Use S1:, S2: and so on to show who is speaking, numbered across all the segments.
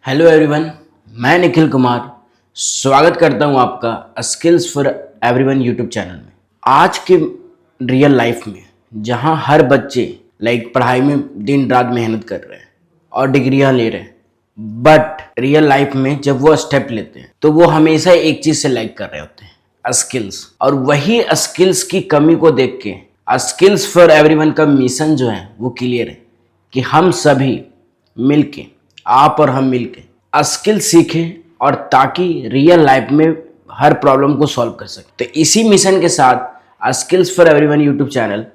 S1: Hello everyone, मैं निखिल कुमार स्वागत करता हूं आपका skills for everyone YouTube channel में। आज के रियल लाइफ में जहां हर बच्चे पढ़ाई में दिन रात मेहनत कर रहे हैं और डिग्रियां ले रहे हैं, बट रियल लाइफ में जब वो स्टेप लेते हैं तो वो हमेशा एक चीज से लैग कर रहे होते हैं, स्किल्स। और वही स्किल्स की कमी को देख के स्किल्स फॉर एवरीवन का मिशन जो है वो क्लियर है कि हम सभी मिलके, आप और हम मिलके स्किल सीखें और ताकि रियल लाइफ में हर प्रॉब्लम को सॉल्व कर सकें। तो इसी मिशन के साथ skills for everyone YouTube channel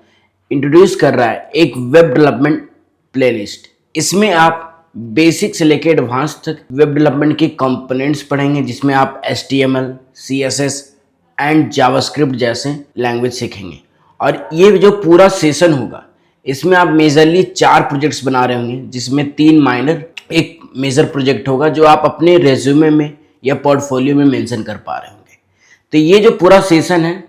S1: introduce कर रहा है एक वेब डेवलपमेंट प्लेलिस्ट। इसमें आप बेसिक से लेकर एडवांस तक वेब डेवलपमेंट के कंपोनेंट्स पढ़ेंगे, जिसमें आप HTML, CSS एंड जावास्क्रिप्ट जैसे लैंग्वेज सीखेंगे। और ये जो पूरा सेशन होगा इसमें आप मेजरली 4 प्रोजेक्ट्स बना रहे होंगे, जिसमें 3 माइनर, एक मेजर प्रोजेक्ट होगा जो आप अपने रेज्यूमे में या पोर्टफोलियो में मेंशन कर पा रहे होंगे। तो ये जो पूरा सेशन है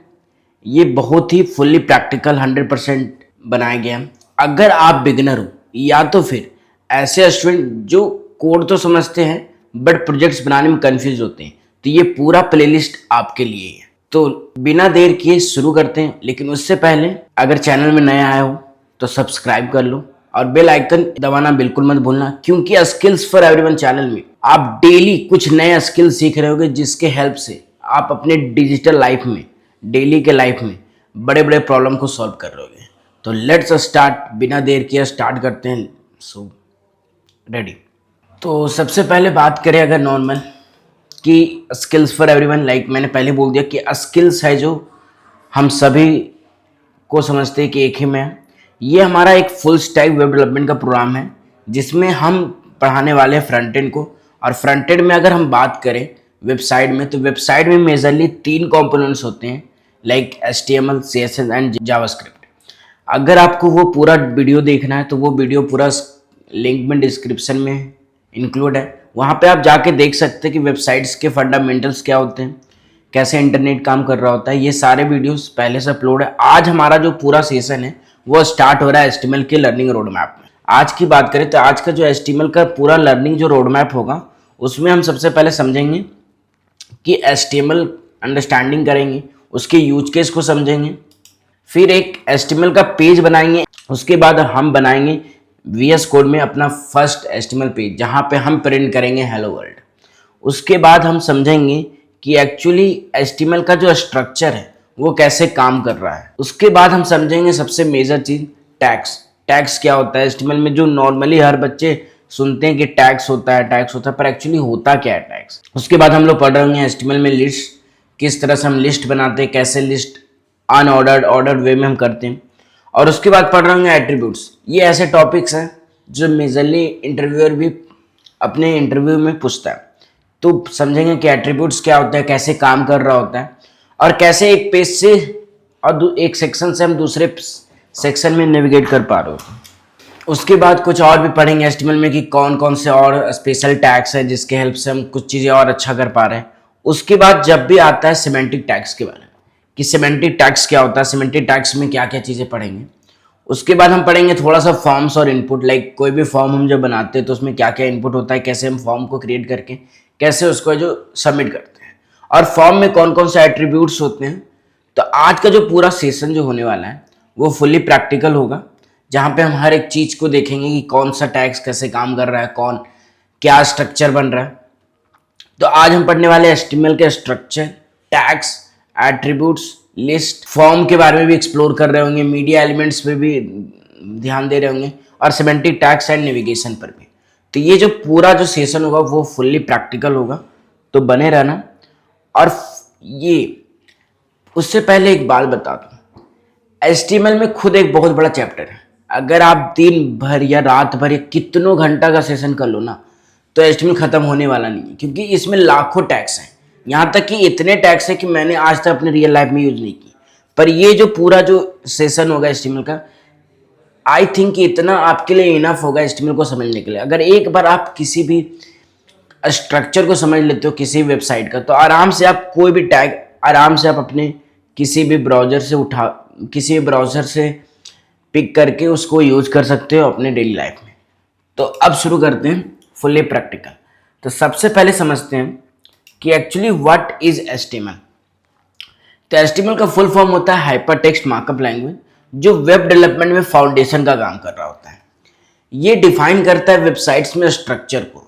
S1: ये बहुत ही फुल्ली प्रैक्टिकल 100% बनाया गया है। अगर आप बिगिनर हो या तो फिर ऐसे स्टूडेंट जो कोड तो समझते हैं बट प्रोजेक्ट्स बनाने में कंफ्यूज होते हैं, तो ये पूरा प्लेलिस्ट आपके लिए है। तो बिना देर किए शुरू करते हैं, लेकिन उससे पहले अगर चैनल में नया आए हो तो सब्सक्राइब कर लो और बेल आइकन दबाना बिल्कुल मत भूलना, क्योंकि स्किल्स फॉर एवरीवन चैनल में आप डेली कुछ नए स्किल सीख रहे होगे, जिसके हेल्प से आप अपने डिजिटल लाइफ में, डेली के लाइफ में बड़े बड़े प्रॉब्लम को सॉल्व कर रहे होगे। तो लेट्स स्टार्ट, बिना देर किए स्टार्ट करते हैं। So ready. तो सबसे पहले बात करें अगर नॉर्मल कि स्किल्स फॉर एवरीवन, मैंने पहले बोल दिया कि स्किल्स है जो हम सभी को समझते हैं कि एक ही में है। ये हमारा एक फुल स्टैक वेब डेवलपमेंट का प्रोग्राम है, जिसमें हम पढ़ाने वाले हैं फ्रंट एंड को। और फ्रंट एंड में अगर हम बात करें वेबसाइट में, तो वेबसाइट में मेजरली 3 कंपोनेंट्स होते हैं, HTML, CSS एंड जावास्क्रिप्ट। अगर आपको वो पूरा वीडियो देखना है तो वो वीडियो पूरा लिंक में डिस्क्रिप्शन में इंक्लूड है, वहाँ पे आप जाके देख सकते हैं कि वेबसाइट्स के फंडामेंटल्स क्या होते हैं, कैसे इंटरनेट काम कर रहा होता है। ये सारे वीडियोस पहले से अपलोड है। आज हमारा जो पूरा सेशन है वो स्टार्ट हो रहा है HTML के लर्निंग रोड मैप में। आज की बात करें तो आज का जो HTML का पूरा लर्निंग जो रोड मैप होगा उसमें हम सबसे पहले समझेंगे कि HTML अंडरस्टैंडिंग करेंगे, उसके यूज केस को समझेंगे, फिर एक HTML का पेज बनाएंगे। उसके बाद हम बनाएंगे VS कोड में अपना फर्स्ट HTML पेज, जहाँ पे हम प्रिंट करेंगे हेलो वर्ल्ड। उसके बाद हम समझेंगे कि एक्चुअली HTML का जो स्ट्रक्चर है वो कैसे काम कर रहा है। उसके बाद हम समझेंगे सबसे मेजर चीज टैग्स। टैग्स क्या होता है HTML में, जो नॉर्मली हर बच्चे सुनते हैं कि टैग्स होता है, पर एक्चुअली होता क्या है टैग्स। उसके बाद हम लोग पढ़ रहे होंगे HTML में लिस्ट, किस तरह से हम लिस्ट बनाते हैं, कैसे लिस्ट अनऑर्डर्ड ऑर्डर्ड वे में हम करते हैं। और उसके बाद पढ़ रहे होंगे एट्रीब्यूट्स। ये ऐसे टॉपिक्स हैं जो मेजरली इंटरव्यूअर भी अपने इंटरव्यू में पूछता है। तो समझेंगे कि एट्रीब्यूट्स क्या होता है, कैसे काम कर रहा होता है, और कैसे एक पेज से और एक सेक्शन से हम दूसरे सेक्शन में नेविगेट कर पा रहे हो। उसके बाद कुछ और भी पढ़ेंगे HTML में कि कौन कौन से और स्पेशल टैग्स हैं जिसके हेल्प से हम कुछ चीज़ें और अच्छा कर पा रहे हैं। उसके बाद जब भी आता है सिमेंटिक टैग्स के बारे में कि सिमेंटिक टैग्स क्या होता है, सिमेंटिक टैग्स में क्या क्या चीज़ें पढ़ेंगे। उसके बाद हम पढ़ेंगे थोड़ा सा फॉर्म्स और इनपुट, कोई भी फॉर्म हम जब बनाते हैं तो उसमें क्या क्या इनपुट होता है, कैसे हम फॉर्म को क्रिएट करके कैसे उसको जो सबमिट करते हैं, और फॉर्म में कौन कौन से एट्रीब्यूट्स होते हैं। तो आज का जो पूरा सेशन जो होने वाला है वो फुल्ली प्रैक्टिकल होगा, जहाँ पे हम हर एक चीज़ को देखेंगे कि कौन सा टैग्स कैसे काम कर रहा है, कौन क्या स्ट्रक्चर बन रहा है। तो आज हम पढ़ने वाले HTML के structure, tags, attributes, list, form के बारे में भी एक्सप्लोर कर रहे होंगे, मीडिया एलिमेंट्स पे भी ध्यान दे रहे होंगे, और सिमेंटिक टैग्स एंड नेविगेशन पर भी। तो ये जो पूरा जो सेशन होगा वो फुल्ली प्रैक्टिकल होगा, तो बने रहना। और ये उससे पहले एक बात बता दूं, HTML में खुद एक बहुत बड़ा चैप्टर है। अगर आप दिन भर या रात भर या कितनों घंटा का सेशन कर लो ना, तो HTML खत्म होने वाला नहीं है, क्योंकि इसमें लाखों टैग्स हैं। यहाँ तक कि इतने टैग्स हैं कि मैंने आज तक अपने रियल लाइफ में यूज नहीं की। पर ये जो पूरा जो सेशन होगा HTML का, आई थिंक इतना आपके लिए इनफ होगा HTML को समझने के लिए। अगर एक बार आप किसी भी स्ट्रक्चर को समझ लेते हो किसी वेबसाइट का, तो आराम से आप कोई भी टैग आराम से आप अपने किसी भी ब्राउज़र से पिक करके उसको यूज कर सकते हो अपने डेली लाइफ में। तो अब शुरू करते हैं फुल्ली प्रैक्टिकल। तो सबसे पहले समझते हैं कि एक्चुअली व्हाट इज HTML। तो HTML का फुल फॉर्म होता है हाइपर टेक्स्ट मार्कअप लैंग्वेज, जो वेब डेवलपमेंट में फाउंडेशन का काम कर रहा होता है। ये डिफाइन करता है वेबसाइट्स में स्ट्रक्चर को।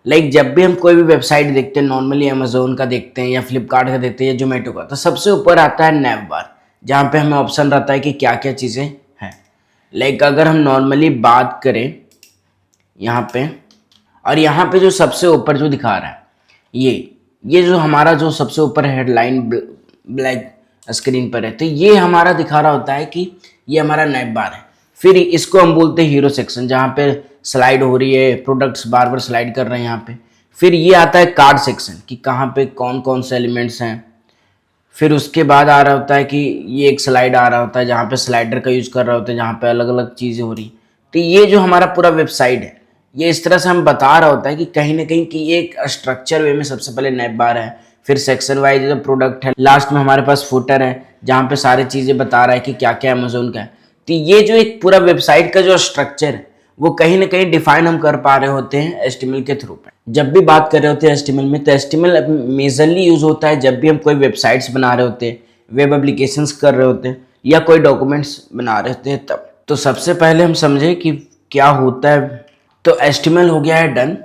S1: लाइक जब भी हम कोई भी वेबसाइट देखते हैं, नॉर्मली अमेजोन का देखते हैं या फ्लिपकार्ट का देखते हैं या जोमेटो का, तो सबसे ऊपर आता है नैव बार, जहाँ पे हमें ऑप्शन रहता है कि क्या क्या चीज़ें हैं। लाइक अगर हम नॉर्मली बात करें यहाँ पे, और यहाँ पे जो सबसे ऊपर जो दिखा रहा है ये जो हमारा जो सबसे ऊपर हेडलाइन ब्लैक स्क्रीन पर है, तो ये हमारा दिखा रहा होता है कि ये हमारा नैव बार है। फिर इसको हम बोलते हैं हीरो सेक्शन, जहाँ पे स्लाइड हो रही है, प्रोडक्ट्स बार बार स्लाइड कर रहे हैं यहाँ पे। फिर ये आता है कार्ड सेक्शन कि कहाँ पे कौन कौन से एलिमेंट्स हैं। फिर उसके बाद आ रहा होता है कि ये एक स्लाइड आ रहा होता है जहाँ पे स्लाइडर का यूज कर रहा होता है, जहाँ पे अलग अलग चीज़ें हो रही। तो ये जो हमारा पूरा वेबसाइट है, ये इस तरह से हम बता रहा होता है कि कहीं ना कहीं कि एक स्ट्रक्चर वे में सबसे पहले नैव बार है, फिर सेक्शन वाइज जो प्रोडक्ट है, लास्ट में हमारे पास फुटर है जहाँ पे सारी चीज़ें बता रहा है कि क्या क्या अमेजोन का है। तो ये जो एक पूरा वेबसाइट का जो स्ट्रक्चर है वो कहीं ना कहीं डिफाइन हम कर पा रहे होते हैं HTML के थ्रू पे। जब भी बात कर रहे होते हैं HTML में, तो HTML मेजरली यूज होता है जब भी हम कोई वेबसाइट्स बना रहे होते हैं, वेब एप्लीकेशंस कर रहे होते हैं, या कोई डॉक्यूमेंट्स बना रहे होते हैं तब। तो सबसे पहले हम समझे कि क्या होता है। तो HTML हो गया है डन।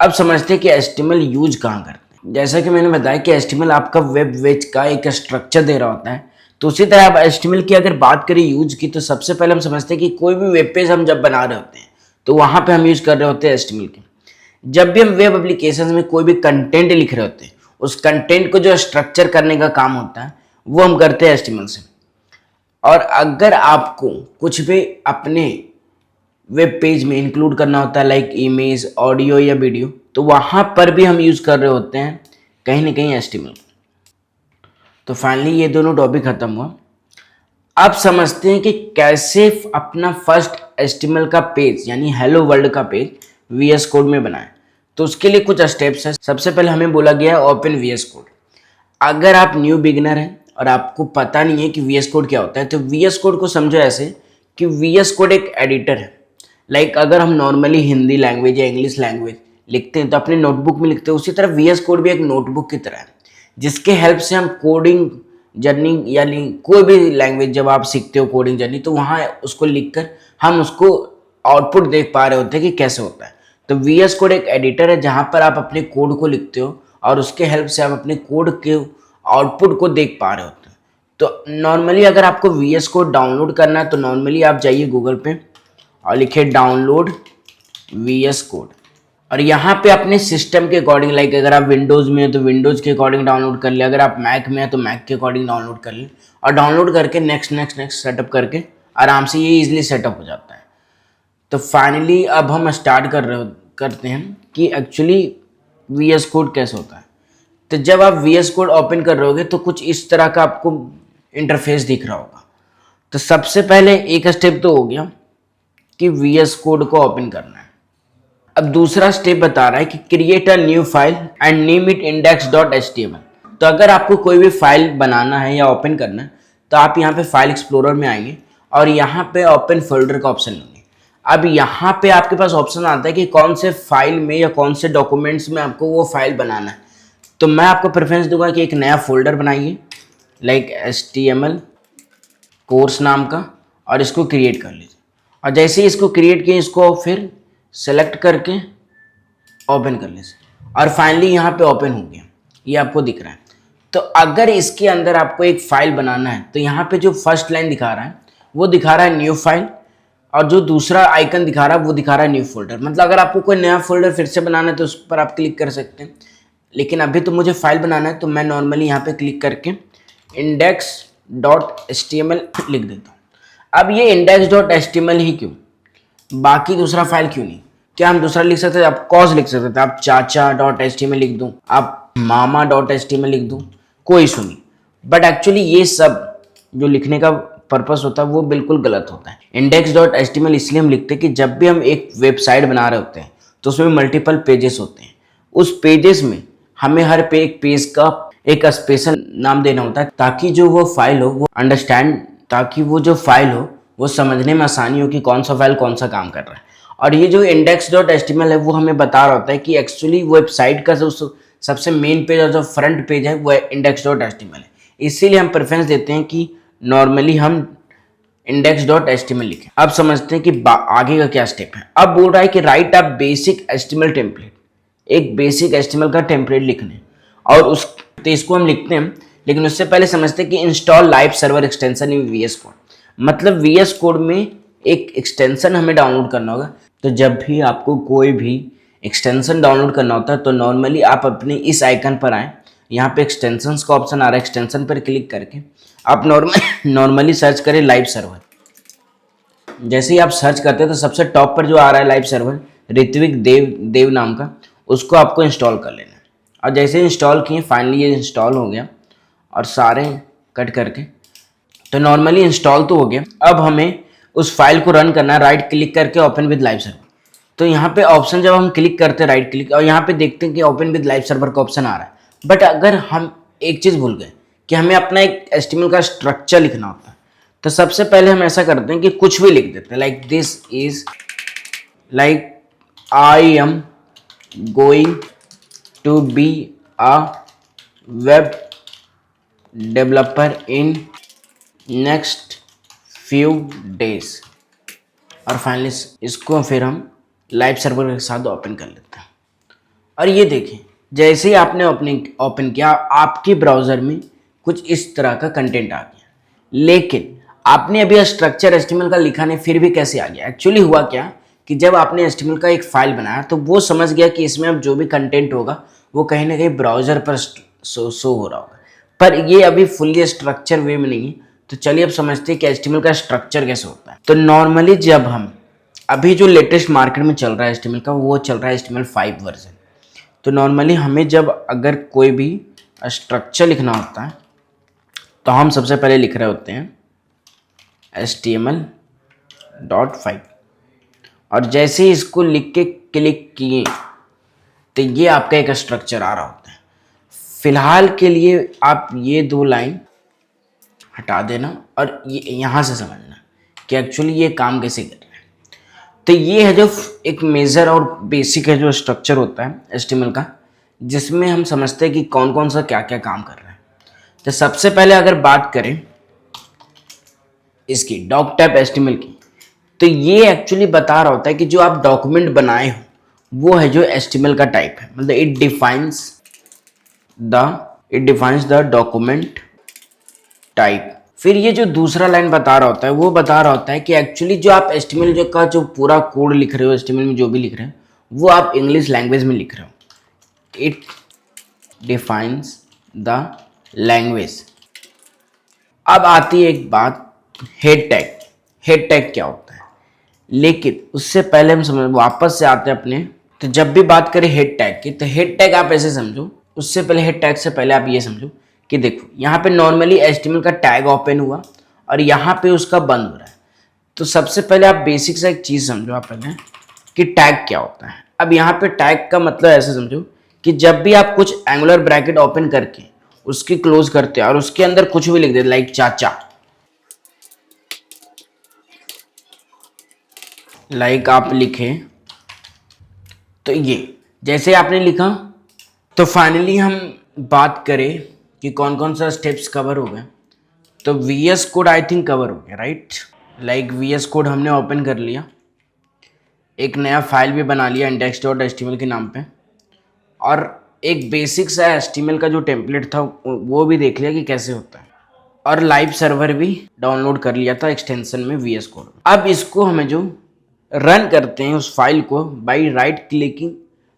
S1: अब समझते हैं कि HTML यूज कहाँ करते हैं। जैसा कि मैंने बताया कि HTML आपका वेब पेज का एक स्ट्रक्चर दे रहा होता है, तो उसी तरह अब HTML की अगर बात करें यूज की, तो सबसे पहले हम समझते हैं कि कोई भी वेब पेज हम जब बना रहे होते हैं तो वहाँ पे हम यूज कर रहे होते हैं HTML के। जब भी हम वेब एप्लीकेशन में कोई भी कंटेंट लिख रहे होते हैं, उस कंटेंट को जो स्ट्रक्चर करने का काम होता है वो हम करते हैं HTML से। और अगर आपको कुछ भी अपने वेब पेज में इंक्लूड करना होता है, लाइक इमेज, ऑडियो या वीडियो, तो वहाँ पर भी हम यूज कर रहे होते हैं कहीं ना कहीं HTML। तो फाइनली ये दोनों टॉपिक खत्म हुआ। अब समझते हैं कि कैसे अपना फर्स्ट HTML का पेज यानी हेलो वर्ल्ड का पेज VS कोड में बनाएं। तो उसके लिए कुछ स्टेप्स हैं। सबसे पहले हमें बोला गया है ओपन VS कोड। अगर आप न्यू बिगिनर हैं और आपको पता नहीं है कि VS कोड क्या होता है, तो VS कोड को समझो ऐसे कि VS कोड एक एडिटर है। लाइक अगर हम नॉर्मली हिंदी लैंग्वेज या इंग्लिश लैंग्वेज लिखते हैं तो अपने नोटबुक में लिखते हैं, उसी तरह VS कोड भी एक नोटबुक की तरह है, जिसके हेल्प से हम कोडिंग जर्नी यानी कोई भी लैंग्वेज जब आप सीखते हो कोडिंग जर्नी, तो वहाँ उसको लिखकर हम उसको आउटपुट देख पा रहे होते हैं कि कैसे होता है। तो VS कोड एक एडिटर है जहाँ पर आप अपने कोड को लिखते हो और उसके हेल्प से आप अपने कोड के आउटपुट को देख पा रहे होते हैं। तो नॉर्मली अगर आपको VS कोड डाउनलोड करना है, तो नॉर्मली आप जाइए गूगल पे और लिखिए डाउनलोड VS कोड, और यहाँ पे अपने सिस्टम के अकॉर्डिंग, लाइक अगर आप विंडोज़ में हैं तो विंडोज़ के अकॉर्डिंग डाउनलोड कर ले, अगर आप मैक में हैं तो मैक के अकॉर्डिंग डाउनलोड कर ले, और डाउनलोड करके नेक्स्ट नेक्स्ट नेक्स्ट सेटअप करके आराम से ये इजीली सेटअप हो जाता है। तो फाइनली अब हम स्टार्ट करते हैं कि एक्चुअली VS कोड कैसे होता है। तो जब आप VS कोड ओपन कर रहे होगे तो कुछ इस तरह का आपको इंटरफेस दिख रहा होगा। तो सबसे पहले एक स्टेप तो हो गया कि VS कोड को ओपन करना है। अब दूसरा स्टेप बता रहा है कि create a new file and name it index.html। तो अगर आपको कोई भी फाइल बनाना है या ओपन करना है, तो आप यहाँ पे फाइल एक्सप्लोरर में आएंगे और यहाँ पे ओपन फोल्डर का ऑप्शन लेंगे। अब यहाँ पे आपके पास ऑप्शन आता है कि कौन से फाइल में या कौन से डॉक्यूमेंट्स में आपको वो फाइल बनाना है। तो मैं आपको प्रेफरेंस दूंगा कि एक नया फोल्डर बनाइए, लाइक HTML कोर्स नाम का, और इसको क्रिएट कर लीजिए। और जैसे ही इसको क्रिएट किए, इसको फिर सेलेक्ट करके ओपन कर लीजिए, और फाइनली यहाँ पे ओपन हो गया, ये आपको दिख रहा है। तो अगर इसके अंदर आपको एक फाइल बनाना है, तो यहाँ पे जो फर्स्ट लाइन दिखा रहा है वो दिखा रहा है न्यू फाइल, और जो दूसरा आइकन दिखा रहा है वो दिखा रहा है न्यू फोल्डर। मतलब अगर आपको कोई नया फोल्डर फिर से बनाना है तो उस पर आप क्लिक कर सकते हैं, लेकिन अभी तो मुझे फाइल बनाना है, तो मैं नॉर्मली यहाँ पे क्लिक करके index.html लिख देता हूँ। अब ये index.html ही क्यों, बाकी दूसरा फाइल क्यों नहीं? क्या हम दूसरा लिख सकते थे? आप कॉज लिख सकते थे, आप चाचा.html लिख दूं, आप मामा.html लिख दूं, कोई इशू नहीं। बट एक्चुअली ये सब जो लिखने का पर्पस होता है वो बिल्कुल गलत होता है। index.html इसलिए हम लिखते हैं कि जब भी हम एक वेबसाइट बना रहे होते हैं तो उसमें मल्टीपल पेजेस होते हैं। उस पेजेस में हमें हर एक पेज का एक स्पेशल नाम देना होता है, ताकि जो वो फाइल हो वो ताकि वो जो फाइल हो वो समझने में आसानी हो कि कौन सा फाइल कौन सा काम कर रहा है। और ये जो index.html है वो हमें बता रहा होता है कि एक्चुअली वेबसाइट का जो सबसे मेन पेज और जो फ्रंट पेज है वो index.html है। इसीलिए हम प्रेफरेंस देते हैं कि नॉर्मली हम index.html लिखें। अब समझते हैं कि आगे का क्या स्टेप है। अब बोल रहा है कि right a basic HTML template, एक बेसिक HTML का टेम्पलेट लिखने, और उस तो इसको हम लिखते हैं, लेकिन उससे पहले समझते हैं कि install live server extension in VS code. मतलब VS कोड में एक एक्सटेंशन हमें डाउनलोड करना होगा। तो जब भी आपको कोई भी एक्सटेंशन डाउनलोड करना होता है तो नॉर्मली आप अपने इस आइकन पर आएँ, यहाँ पे एक्सटेंशंस का ऑप्शन आ रहा है, एक्सटेंशन पर क्लिक करके आप नॉर्मली सर्च करें लाइव सर्वर। जैसे ही आप सर्च करते हैं तो सबसे टॉप पर जो आ रहा है लाइव सर्वर ऋत्विक देव नाम का, उसको आपको इंस्टॉल कर लेना है। और जैसे इंस्टॉल किए, फाइनली ये इंस्टॉल हो गया और सारे कट करके, तो नॉर्मली इंस्टॉल तो हो गया। अब हमें उस फाइल को रन करना है, राइट क्लिक करके ओपन विद लाइव सर्वर। तो यहाँ पे ऑप्शन जब हम क्लिक करते हैं राइट क्लिक, और यहाँ पे देखते हैं कि ओपन विद लाइव सर्वर का ऑप्शन आ रहा है। बट अगर हम एक चीज़ भूल गए कि हमें अपना एक HTML का स्ट्रक्चर लिखना होता है, तो सबसे पहले हम ऐसा करते हैं कि कुछ भी लिख देते हैं, like this is like I am going to be a web developer in next few days, और फाइनली इसको फिर हम लाइव सर्वर के साथ ओपन कर लेते हैं। और ये देखें, जैसे ही आपने ओपन किया, आपके ब्राउज़र में कुछ इस तरह का कंटेंट आ गया, लेकिन आपने अभी स्ट्रक्चर HTML का लिखा नहीं, फिर भी कैसे आ गया? एक्चुअली हुआ क्या कि जब आपने HTML का एक फाइल बनाया तो वो समझ गया कि इसमें अब जो भी कंटेंट होगा वो कहीं ना कहीं ब्राउज़र पर शो हो रहा होगा, पर ये अभी फुल्ली स्ट्रक्चर वे में नहीं है। तो चलिए अब समझते हैं कि HTML का स्ट्रक्चर कैसे होता है। तो नॉर्मली जब हम अभी जो लेटेस्ट मार्केट में चल रहा है HTML का, वो चल रहा है HTML5 वर्जन। तो नॉर्मली हमें जब अगर कोई भी स्ट्रक्चर लिखना होता है तो हम सबसे पहले लिख रहे होते हैं HTML.5, और जैसे ही इसको लिख के क्लिक किए तो ये आपका एक स्ट्रक्चर आ रहा होता है। फिलहाल के लिए आप ये 2 लाइन हटा देना और ये यहाँ से समझना कि एक्चुअली ये काम कैसे कर रहा है। तो ये है जो एक मेजर और बेसिक है जो स्ट्रक्चर होता है HTML का, जिसमें हम समझते हैं कि कौन कौन सा क्या क्या काम कर रहा है। तो सबसे पहले अगर बात करें इसकी डॉक टाइप HTML की, तो ये एक्चुअली बता रहा होता है कि जो आप डॉक्यूमेंट बनाए हो वो है जो HTML का टाइप है। मतलब it defines the document type. फिर ये जो दूसरा लाइन बता रहा होता है वो बता रहा होता है कि एक्चुअली जो आप HTML का जो पूरा कोड लिख रहे हो, HTML में जो भी लिख रहे हो वो आप इंग्लिश लैंग्वेज में लिख रहे हो। It defines the language. अब आती है एक बात, हेड टैग। हेड टैग क्या होता है? लेकिन उससे पहले हम समझ वापस से आते हैं अपने। तो जब भी बात करें हेड टैग की, तो हेड टैग आप ऐसे समझो, उससे पहले हेड टैग से पहले आप ये समझो कि देखो यहाँ पे नॉर्मली HTML का टैग ओपन हुआ और यहाँ पे उसका बंद हो रहा है। तो सबसे पहले आप बेसिक सा एक चीज़ समझो आप पहले कि टैग क्या होता है। अब यहाँ पे टैग का मतलब ऐसे समझो कि जब भी आप कुछ एंगुलर ब्रैकेट ओपन करके उसकी क्लोज करते हैं और उसके अंदर कुछ भी लिख देते, लाइक चाचा, लाइक आप लिखे, तो ये जैसे आपने लिखा, तो फाइनली हम बात करें कि कौन कौन सा स्टेप्स कवर हो गए। तो VS code I think cover हो गया, राइट? लाइक VS कोड हमने ओपन कर लिया, एक नया फाइल भी बना लिया index.html के नाम पे, और एक बेसिक सा HTML का जो टेम्पलेट था वो भी देख लिया कि कैसे होता है, और लाइव सर्वर भी डाउनलोड कर लिया था एक्सटेंशन में VS कोड। अब इसको हमें जो रन करते हैं उस फाइल को by right clicking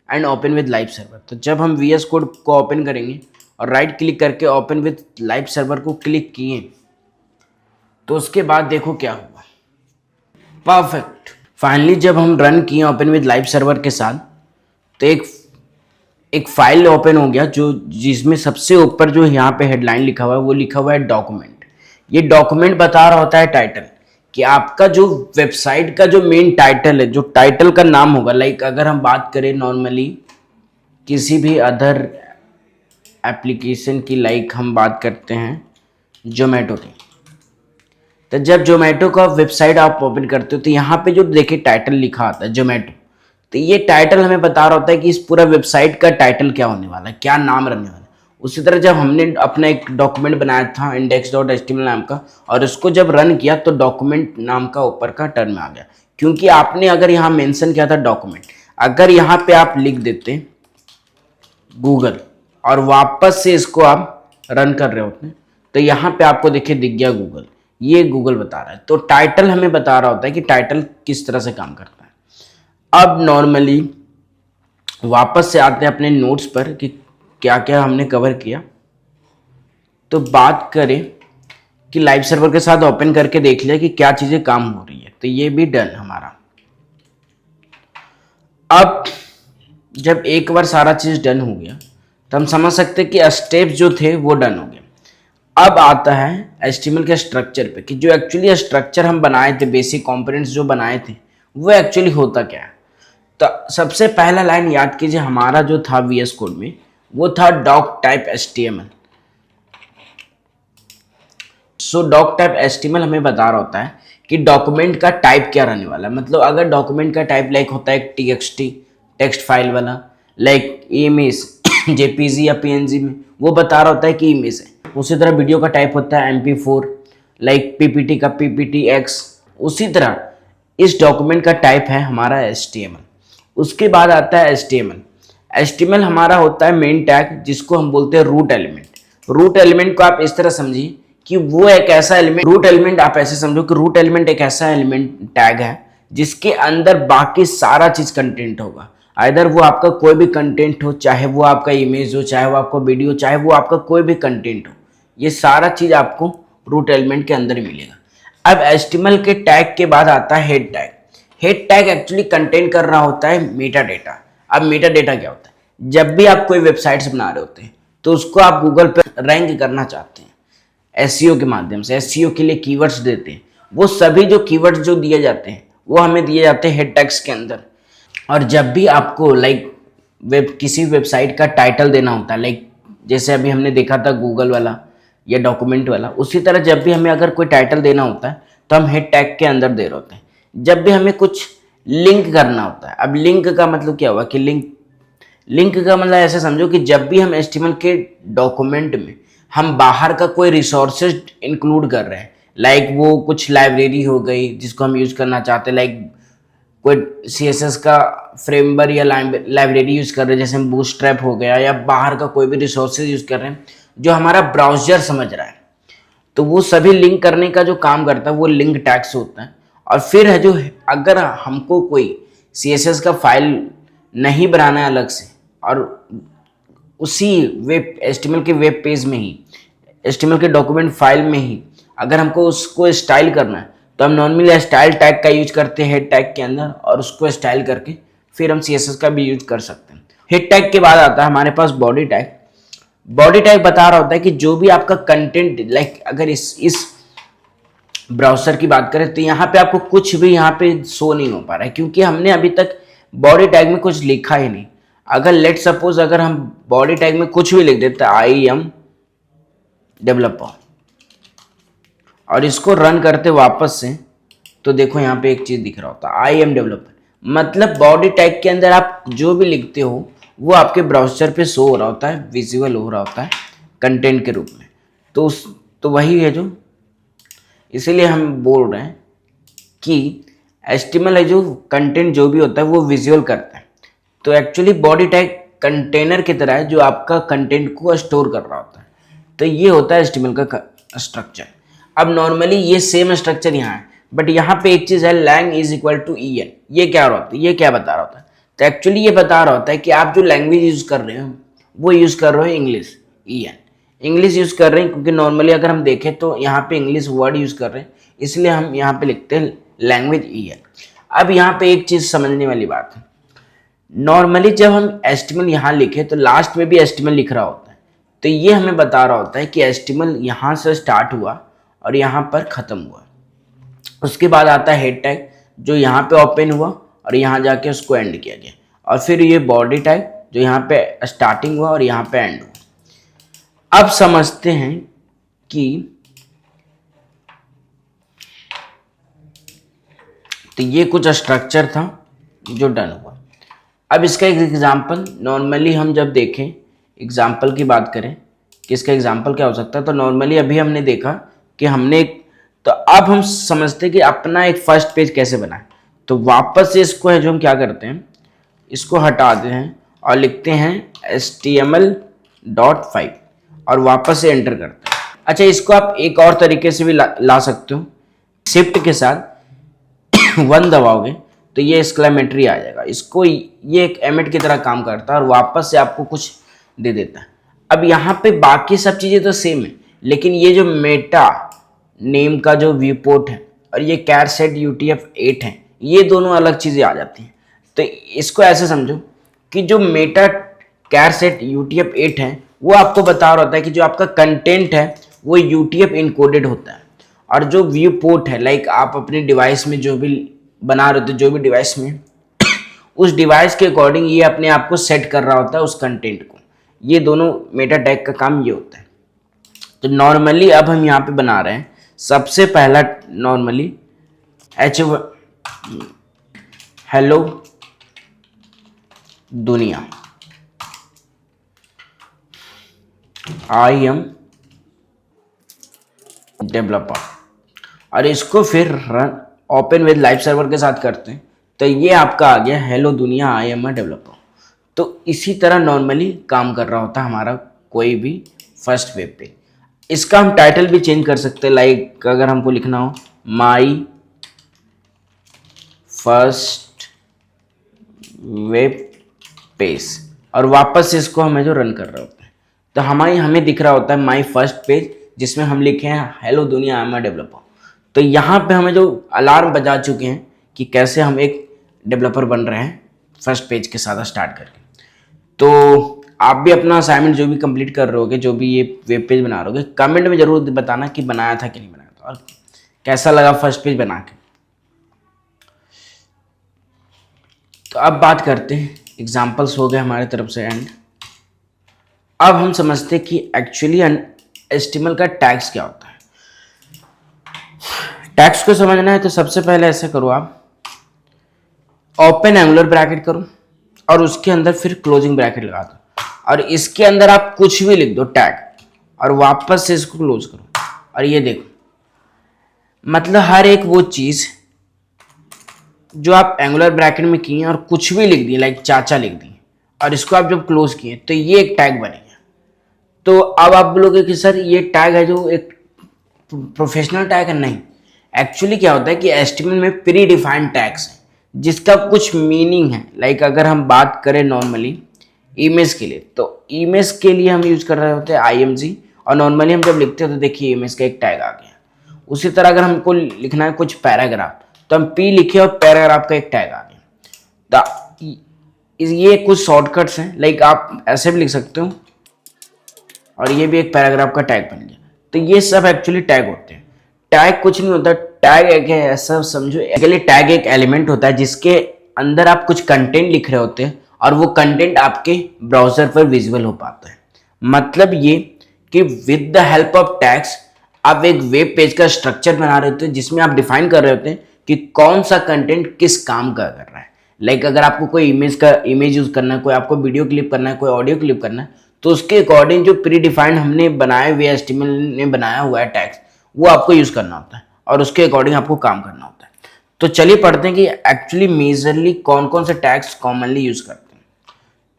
S1: and open with live server. तो जब हम VS कोड को ओपन करेंगे और राइट क्लिक करके ओपन विद लाइव सर्वर को क्लिक किए तो उसके बाद देखो क्या हुआ, परफेक्ट। फाइनली जब हम रन किए ओपन विद लाइव सर्वर के साथ, तो एक फाइल ओपन हो गया जो जिसमें सबसे ऊपर जो यहाँ पे हेडलाइन लिखा हुआ है वो लिखा हुआ है डॉक्यूमेंट। ये डॉक्यूमेंट बता रहा होता है टाइटल, कि आपका जो वेबसाइट का जो मेन टाइटल है, जो टाइटल का नाम होगा। लाइक अगर हम बात करें नॉर्मली किसी भी अदर एप्लीकेशन की, लाइक हम बात करते हैं जोमेटो की, तो जब जोमेटो का वेबसाइट आप ओपन करते हो तो यहाँ पे जो देखिए टाइटल लिखा आता है जोमेटो, तो ये टाइटल हमें बता रहा होता है कि इस पूरा वेबसाइट का टाइटल क्या होने वाला है, क्या नाम रहने वाला है। उसी तरह जब हमने अपना एक डॉक्यूमेंट बनाया था index.html नाम का, और उसको जब रन किया तो डॉक्यूमेंट नाम का ऊपर का टर्म आ गया, क्योंकि आपने अगर यहाँ मेंशन किया था डॉक्यूमेंट। अगर यहाँ पे आप लिख देते गूगल और वापस से इसको आप रन कर रहे होते तो यहाँ पे आपको देखिए दिख गया गूगल, ये गूगल बता रहा है। तो टाइटल हमें बता रहा होता है कि टाइटल किस तरह से काम करता है। अब नॉर्मली वापस से आते हैं अपने नोट्स पर कि क्या क्या हमने कवर किया। तो बात करें कि लाइव सर्वर के साथ ओपन करके देख लिया कि क्या चीज़ें काम हो रही है, तो ये भी डन हमारा। अब जब एक बार सारा चीज़ डन हो गया तो हम समझ सकते हैं कि स्टेप जो थे वो डन हो गए। अब आता है HTML के स्ट्रक्चर पे कि जो एक्चुअली स्ट्रक्चर हम बनाए थे, बेसिक कंपोनेंट्स जो बनाए थे वो एक्चुअली होता क्या है। तो सबसे पहला लाइन याद कीजिए, हमारा जो था VS कोड में वो था डॉक टाइप HTML। सो डॉक टाइप HTML हमें बता रहा होता है कि डॉक्यूमेंट का टाइप क्या रहने वाला है। मतलब अगर डॉक्यूमेंट का टाइप लाइक होता है TXT टेक्स्ट फाइल वाला, लाइक इमेज JPG या PNG में, वो बता रहा होता है कि इमेज है। उसी तरह वीडियो का टाइप होता है MP4, लाइक PPT का PPTX। उसी तरह इस डॉक्यूमेंट का टाइप है हमारा HTML। उसके बाद आता है HTML हमारा होता है मेन टैग, जिसको हम बोलते हैं रूट एलिमेंट। रूट एलिमेंट को आप इस तरह समझिए कि वो एक ऐसा एलिमेंट, रूट एलिमेंट आप ऐसे समझो कि रूट एलिमेंट एक ऐसा एलिमेंट टैग है जिसके अंदर बाकी सारा चीज कंटेंट होगा। आइदर वो आपका कोई भी कंटेंट हो, चाहे वो आपका इमेज हो, चाहे वो आपका वीडियो, चाहे वो आपका कोई भी कंटेंट हो, ये सारा चीज आपको रूट एलिमेंट के अंदर ही मिलेगा। अब HTML के टैग के बाद आता है head tag. Head tag actually contain कर रहा होता है मेटा डेटा। अब मेटा डेटा क्या होता है, जब भी आप कोई वेबसाइट्स बना रहे होते हैं तो उसको आप गूगल पर रैंक करना चाहते हैं SEO के माध्यम से, SEO के लिए कीवर्ड्स देते हैं। वो सभी जो कीवर्ड्स जो दिए जाते हैं वो हमें दिए जाते हैं हेड टैग्स के अंदर। और जब भी आपको किसी वेबसाइट का टाइटल देना होता है, जैसे अभी हमने देखा था गूगल वाला या डॉक्यूमेंट वाला, उसी तरह जब भी हमें अगर कोई टाइटल देना होता है तो हम हेड टैग के अंदर दे रहे होते हैं। जब भी हमें कुछ लिंक करना होता है, अब लिंक का मतलब क्या हुआ कि लिंक का मतलब ऐसे समझो कि जब भी हम HTML के डॉक्यूमेंट में हम बाहर का कोई रिसोर्सेज इंक्लूड कर रहे हैं, लाइक वो कुछ लाइब्रेरी हो गई जिसको हम यूज करना चाहते हैं, लाइक कोई CSS का फ्रेमवर्क या लाइब्रेरी यूज कर रहे हैं, जैसे हम बूटस्ट्रैप हो गया, या बाहर का कोई भी रिसोर्सेज यूज कर रहे हैं जो हमारा ब्राउजर समझ रहा है, तो वो सभी लिंक करने का जो काम करता है वो लिंक टैग्स होता है। और फिर है जो, अगर हमको कोई CSS का फाइल नहीं बनाना है अलग से, और उसी वेब HTML के वेब पेज में ही, HTML के डॉक्यूमेंट फाइल में ही अगर हमको उसको स्टाइल करना है तो हम नॉर्मली स्टाइल टैग का यूज करते हैं हेड टैग के अंदर, और उसको स्टाइल करके फिर हम CSS का भी यूज कर सकते हैं। हेड टैग के बाद आता है हमारे पास बॉडी टैग। बॉडी टैग बता रहा होता है कि जो भी आपका कंटेंट, अगर इस ब्राउजर की बात करें तो यहाँ पे आपको कुछ भी यहाँ पे शो नहीं हो पा रहा है, क्योंकि हमने अभी तक बॉडी टैग में कुछ लिखा ही नहीं। अगर लेट सपोज अगर हम बॉडी टैग में कुछ भी लिख देते आई एम डेवलपर और इसको रन करते वापस से, तो देखो यहाँ पे एक चीज दिख रहा होता है आई एम डेवलपर। मतलब बॉडी टैग के अंदर आप जो भी लिखते हो वो आपके ब्राउजर पे शो हो रहा होता है, विजुअल हो रहा होता है कंटेंट के रूप में। तो वही है जो, इसीलिए हम बोल रहे हैं कि HTML है जो कंटेंट जो भी होता है वो विजुअल करता है। तो एक्चुअली बॉडी टैग कंटेनर की तरह है जो आपका कंटेंट को स्टोर कर रहा होता है। तो ये होता है HTML का स्ट्रक्चर। अब नॉर्मली ये सेम स्ट्रक्चर यहाँ है, बट यहाँ पे एक चीज़ है lang is equal to en। ये क्या होता है, ये क्या बता रहा होता है, तो एक्चुअली ये बता रहा होता है कि आप जो लैंग्वेज यूज़ कर रहे हो वो यूज़ कर रहे हो इंग्लिश, इंग्लिश यूज़ कर रहे हैं, क्योंकि नॉर्मली अगर हम देखें तो यहाँ पे इंग्लिश वर्ड यूज़ कर रहे हैं, इसलिए हम यहाँ पे लिखते हैं लैंग्वेज en। अब यहाँ पे एक चीज़ समझने वाली बात है, नॉर्मली जब हम HTML यहाँ लिखे तो लास्ट में भी HTML लिख रहा होता है। तो ये हमें बता रहा होता है कि HTML यहाँ से स्टार्ट हुआ और यहाँ पर ख़त्म हुआ। उसके बाद आता है हेड टैग जो यहाँ पे ओपन हुआ और यहाँ जाके उसको एंड किया गया, और फिर ये बॉडी टैग जो यहाँ पे स्टार्टिंग हुआ और यहाँ पे एंड हुआ। अब समझते हैं कि तो ये कुछ स्ट्रक्चर था जो डन हुआ। अब इसका एक एग्जांपल नॉर्मली हम जब देखें, एग्जांपल की बात करें कि इसका एग्जांपल क्या हो सकता है, तो नॉर्मली अभी हमने देखा कि तो अब हम समझते हैं कि अपना एक फर्स्ट पेज कैसे बनाए। तो वापस से इसको है जो हम क्या करते हैं, इसको हटा देते हैं और लिखते हैं HTML.5 और वापस से एंटर करते हैं। अच्छा, इसको आप एक और तरीके से भी ला सकते हो। शिफ्ट के साथ 1 दबाओगे तो ये एक्सक्लेमेटरी आ जाएगा। इसको ये एक एमिट की तरह काम करता है और वापस से आपको कुछ दे देता है। अब यहाँ पे बाकी सब चीज़ें तो सेम है, लेकिन ये जो मेटा नेम का जो व्यू पोर्ट है और ये कैर सेट UTF-8 है, ये दोनों अलग चीज़ें आ जाती हैं। तो इसको ऐसे समझो कि जो मेटा कैर सेट UTF-8 है वो आपको बता रहा होता है कि जो आपका कंटेंट है वो UTF इनकोडेड होता है, और जो व्यू पोर्ट है लाइक आप अपने डिवाइस में जो भी बना रहे होते, जो भी डिवाइस में उस डिवाइस के अकॉर्डिंग ये अपने आप को सेट कर रहा होता है उस कंटेंट को। ये दोनों मेटा टैग का काम ये होता है। तो नॉर्मली अब हम यहाँ पे बना रहे हैं सबसे पहला नॉर्मली हेलो दुनिया, आई एम डेवलपर, और इसको फिर run open with live server के साथ करते हैं। तो ये आपका आ गया हेलो दुनिया आई एम अ डेवलपर। तो इसी तरह नॉर्मली काम कर रहा होता है हमारा कोई भी फर्स्ट वेब पेज। इसका हम टाइटल भी चेंज कर सकते हैं, लाइक अगर हमको लिखना हो माई फर्स्ट वेब पेज और वापस से इसको हमें जो रन कर रहे होते हैं तो हमें दिख रहा होता है माई फर्स्ट पेज जिसमें हम लिखे हैं हेलो दुनिया आई एम अ डेवलपर। तो यहाँ पे हमें जो अलार्म बजा चुके हैं कि कैसे हम एक डेवलपर बन रहे हैं फर्स्ट पेज के साथ स्टार्ट करके। तो आप भी अपना असाइनमेंट जो भी कंप्लीट कर रहे होगे, जो भी ये वेब पेज बना रहे होगे, कमेंट में ज़रूर बताना कि बनाया था कि नहीं बनाया था और कैसा लगा फर्स्ट पेज बना के। तो अब बात करते हैं, एग्जाम्पल्स हो गए हमारे तरफ से एंड। अब हम समझते हैं कि एक्चुअली HTML का टैग्स क्या होता है। टैग्स को समझना है तो सबसे पहले ऐसे करो, आप ओपन एंगुलर ब्रैकेट करो और उसके अंदर फिर क्लोजिंग ब्रैकेट लगा दो और इसके अंदर आप कुछ भी लिख दो टैग और वापस से इसको क्लोज करो। और ये देखो, मतलब हर एक वो चीज़ जो आप एंगुलर ब्रैकेट में किए और कुछ भी लिख दिए, लाइक चाचा लिख दिए और इसको आप जब क्लोज किए तो ये एक टैग बनेगा। तो अब आप बोलोगे कि सर ये टैग है जो एक प्रोफेशनल टैग है। नहीं, एक्चुअली क्या होता है कि HTML में प्री डिफाइंड टैग्स हैं जिसका कुछ मीनिंग है। लाइक अगर हम बात करें नॉर्मली इमेज के लिए, तो इमेज के लिए हम यूज कर रहे होते हैं IMG और नॉर्मली हम जब लिखते हैं तो देखिए इमेज का एक टैग आ गया। उसी तरह अगर हमको लिखना है कुछ पैराग्राफ तो हम P लिखे और पैराग्राफ का एक टैग आ गया। ये कुछ शॉर्टकट्स हैं, लाइक आप ऐसे भी लिख सकते हो और ये भी एक पैराग्राफ का टैग बन गया। तो ये सब एक्चुअली टैग होते हैं। टैग कुछ नहीं होता, टैग एक ऐसा समझो, एक्चुअली टैग एक एलिमेंट होता है जिसके अंदर आप कुछ कंटेंट लिख रहे होते हैं और वो कंटेंट आपके ब्राउजर पर विजुअल हो पाता है। मतलब ये कि with the help of tags आप एक वेब पेज का स्ट्रक्चर बना रहे होते हैं जिसमें आप डिफाइन कर रहे होते हैं कि कौन सा कंटेंट किस काम का कर रहा है। लाइक अगर आपको कोई इमेज यूज करना है, कोई आपको वीडियो क्लिप करना है, कोई ऑडियो क्लिप करना है, तो उसके अकॉर्डिंग जो प्री डिफाइंड हमने बनाए हुए HTML ने बनाया हुआ है टैग्स, वो आपको यूज करना होता है और उसके अकॉर्डिंग आपको काम करना होता है। तो चलिए पढ़ते हैं कि एक्चुअली मेजरली कौन कौन से टैग्स कॉमनली यूज करते हैं।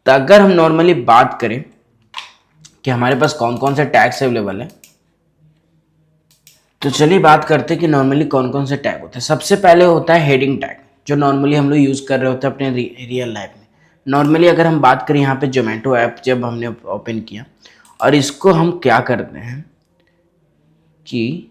S1: तो अगर हम नॉर्मली बात करें कि हमारे पास कौन कौन से टैग्स अवेलेबल है, तो चलिए बात करते हैं कि नॉर्मली कौन कौन से टैग होते हैं। सबसे पहले होता है हेडिंग टैग, जो नॉर्मली हम लोग यूज कर रहे होते हैं अपने रियल लाइफ में। नॉर्मली अगर हम बात करें यहाँ पे जोमेटो ऐप जब हमने ओपन किया और इसको हम क्या करते हैं कि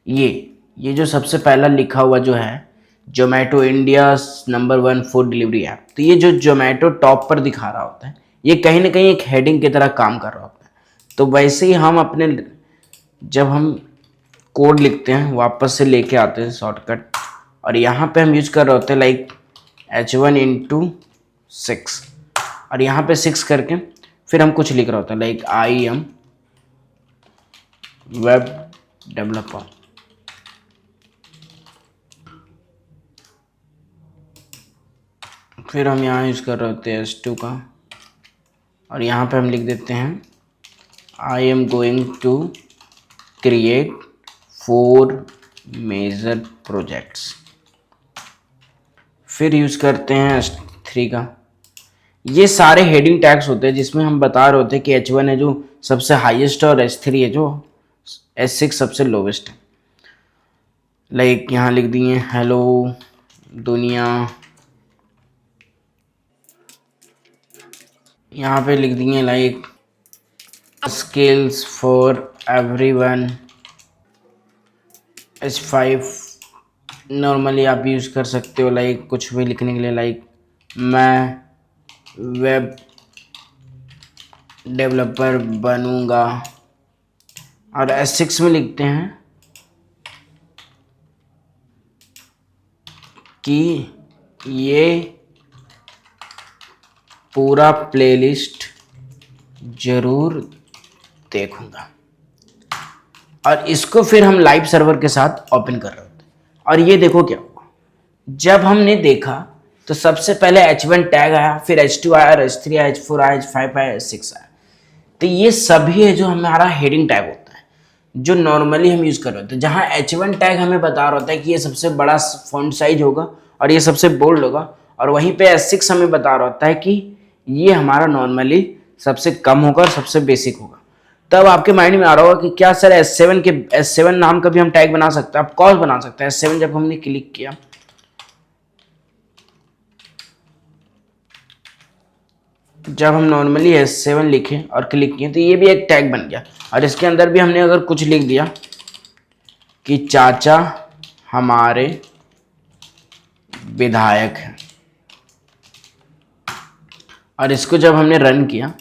S1: ये जो सबसे पहला लिखा हुआ जो है Zomato India number 1 food delivery app, तो ये जो जोमेटो टॉप पर दिखा रहा होता है ये कहीं ना कहीं एक हेडिंग की तरह काम कर रहा होता है। तो वैसे ही हम अपने जब हम कोड लिखते हैं वापस से लेके आते हैं शॉर्टकट और यहाँ पे हम यूज कर रहे होते हैं लाइक H1/6 और यहाँ पे 6 करके फिर हम कुछ लिख रहे होते हैं like I M web developer फिर हम यहाँ यूज़ कर रहे होते हैं S2 का, और यहाँ पे हम लिख देते हैं I am going to create 4 major projects. फिर यूज़ करते हैं S3 का। ये सारे हेडिंग टैग्स होते हैं जिसमें हम बता रहे होते हैं कि H1 है जो सबसे हाईएस्ट है और S3 है जो S6 सबसे लोवेस्ट है। लाइक यहाँ लिख दिए हेलो दुनिया, यहाँ पे लिख दिए like skills for everyone H5। Normally आप यूज़ कर सकते हो लाइक कुछ भी लिखने के लिए, लाइक मैं वेब डेवलपर बनूंगा। और S6 में लिखते हैं कि ये पूरा प्लेलिस्ट ज़रूर देखूंगा। और इसको फिर हम लाइव सर्वर के साथ ओपन कर रहे होते हैं। और ये देखो क्या हुआ, जब हमने देखा तो सबसे पहले H1 टैग आया, फिर H2 आया, H3 आया, H4 आया, H5 आया, H6 आया। तो ये सभी है जो हमारा हेडिंग टैग होता है जो नॉर्मली हम यूज़ कर रहे होते हैं। जहाँ H1 टैग हमें बता रहा होता है कि ये सबसे बड़ा फॉन्ट साइज होगा और ये सबसे बोल्ड होगा, और वहीं पे S6 हमें बता रहा होता है कि ये हमारा नॉर्मली सबसे कम होगा और सबसे बेसिक होगा। तब आपके माइंड में आ रहा होगा कि क्या सर S7 नाम का भी हम टैग बना सकते हैं। आप कौन बना सकते हैं S7। जब हमने क्लिक किया, जब हम नॉर्मली S7 लिखे और क्लिक किए तो ये भी एक टैग बन गया। और इसके अंदर भी हमने अगर कुछ लिख दिया कि चाचा हमारे विधायक हैं, और इसको जब हमने रन किया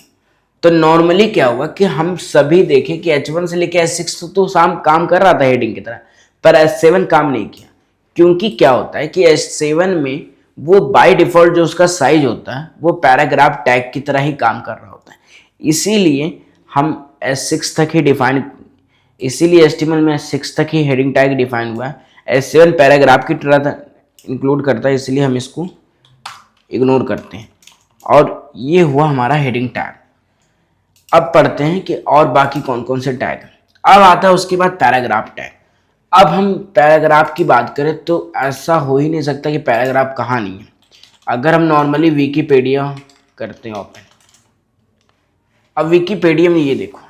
S1: तो नॉर्मली क्या हुआ कि हम सभी देखें कि H1 से लेके S6 तो काम कर रहा था हेडिंग की तरह, पर S7 काम नहीं किया। क्योंकि क्या होता है कि S7 में वो बाय डिफॉल्ट जो उसका साइज होता है वो पैराग्राफ टैग की तरह ही काम कर रहा होता है। इसीलिए हम S6 तक ही डिफाइन, इसीलिए HTML में S6 तक ही हेडिंग टैग डिफाइन हुआ है। S7 पैराग्राफ की तरह इंक्लूड करता है, इसलिए हम इसको इग्नोर करते हैं। और ये हुआ हमारा हेडिंग टैग। अब पढ़ते हैं कि और बाकी कौन कौन से टैग हैं। अब आता है उसके बाद पैराग्राफ टैग। अब हम पैराग्राफ की बात करें तो ऐसा हो ही नहीं सकता कि पैराग्राफ कहाँ नहीं है। अगर हम नॉर्मली विकीपीडिया करते हैं ओपन, अब विकीपीडिया में ये देखो,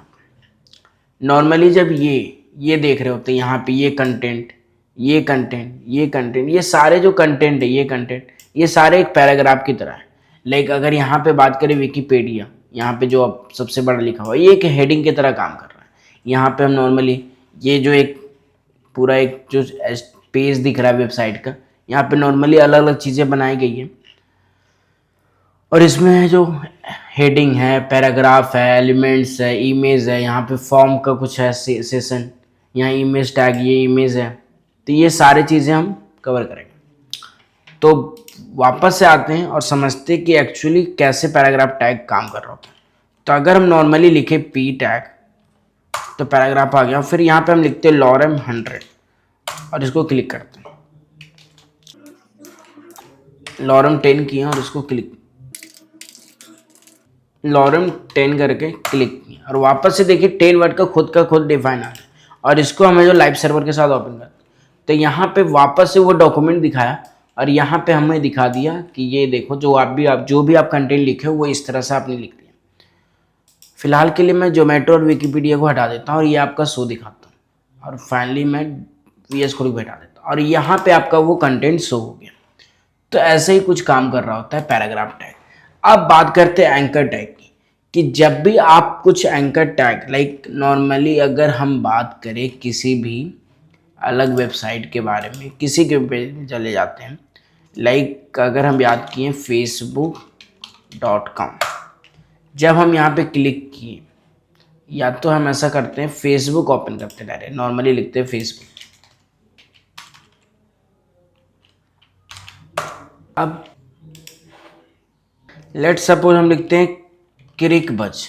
S1: नॉर्मली जब ये देख रहे होते हैं यहाँ पे ये कंटेंट, ये कंटेंट, ये कंटेंट, ये सारे जो कंटेंट है, ये कंटेंट, ये सारे एक पैराग्राफ की तरह है। लाइक अगर यहाँ पे बात करें विकीपीडिया, यहाँ पे जो अब सबसे बड़ा लिखा हुआ है ये एक हेडिंग की तरह काम कर रहा है। यहाँ पे हम नॉर्मली ये जो एक पूरा एक जो पेज दिख रहा है वेबसाइट का, यहाँ पे नॉर्मली अलग अलग चीज़ें बनाई गई है। और इसमें जो हेडिंग है, पैराग्राफ है, एलिमेंट्स है, इमेज है, यहाँ पे फॉर्म का कुछ है सेशन, यहाँ इमेज टैग, ये इमेज है। तो ये सारी चीज़ें हम कवर करेंगे। तो वापस से आते हैं और समझते हैं कि एक्चुअली कैसे पैराग्राफ टैग काम कर रहा होता है। तो अगर हम नॉर्मली लिखे पी टैग तो पैराग्राफ आ गया। फिर यहाँ पे हम लिखते हैं लॉरम 100 और इसको क्लिक करते हैं। लॉरम 10 किया और इसको क्लिक, लॉरम 10 करके क्लिक किया और वापस से देखिए 10 वर्ड का खुद डिफाइन आ गया। और इसको हमें जो लाइव सर्वर के साथ ओपन करते तो यहाँ पे वापस से वो डॉक्यूमेंट दिखाया और यहाँ पे हमें दिखा दिया कि ये देखो जो भी आप कंटेंट लिखे हो वो इस तरह से आपने लिख दिया। फिलहाल के लिए मैं जोमेटो और विकीपीडिया को हटा देता हूँ और ये आपका शो दिखाता हूँ और फाइनली मैं VS कोड को हटा देता हूँ और यहाँ पे आपका वो कंटेंट शो हो गया। तो ऐसे ही कुछ काम कर रहा होता है पैराग्राफ टैग। अब बात करते हैं एंकर टैग की, कि जब भी आप कुछ एंकर टैग लाइक नॉर्मली अगर हम बात करें किसी भी अलग वेबसाइट के बारे में, किसी के पेज में चले जाते हैं, लाइक अगर हम याद किए facebook.com, जब हम यहाँ पे क्लिक किए या तो हम ऐसा करते हैं फेसबुक ओपन करते हैं, डायरेक्ट नॉर्मली लिखते हैं फेसबुक। अब लेट सपोज हम लिखते हैं क्रिकबज।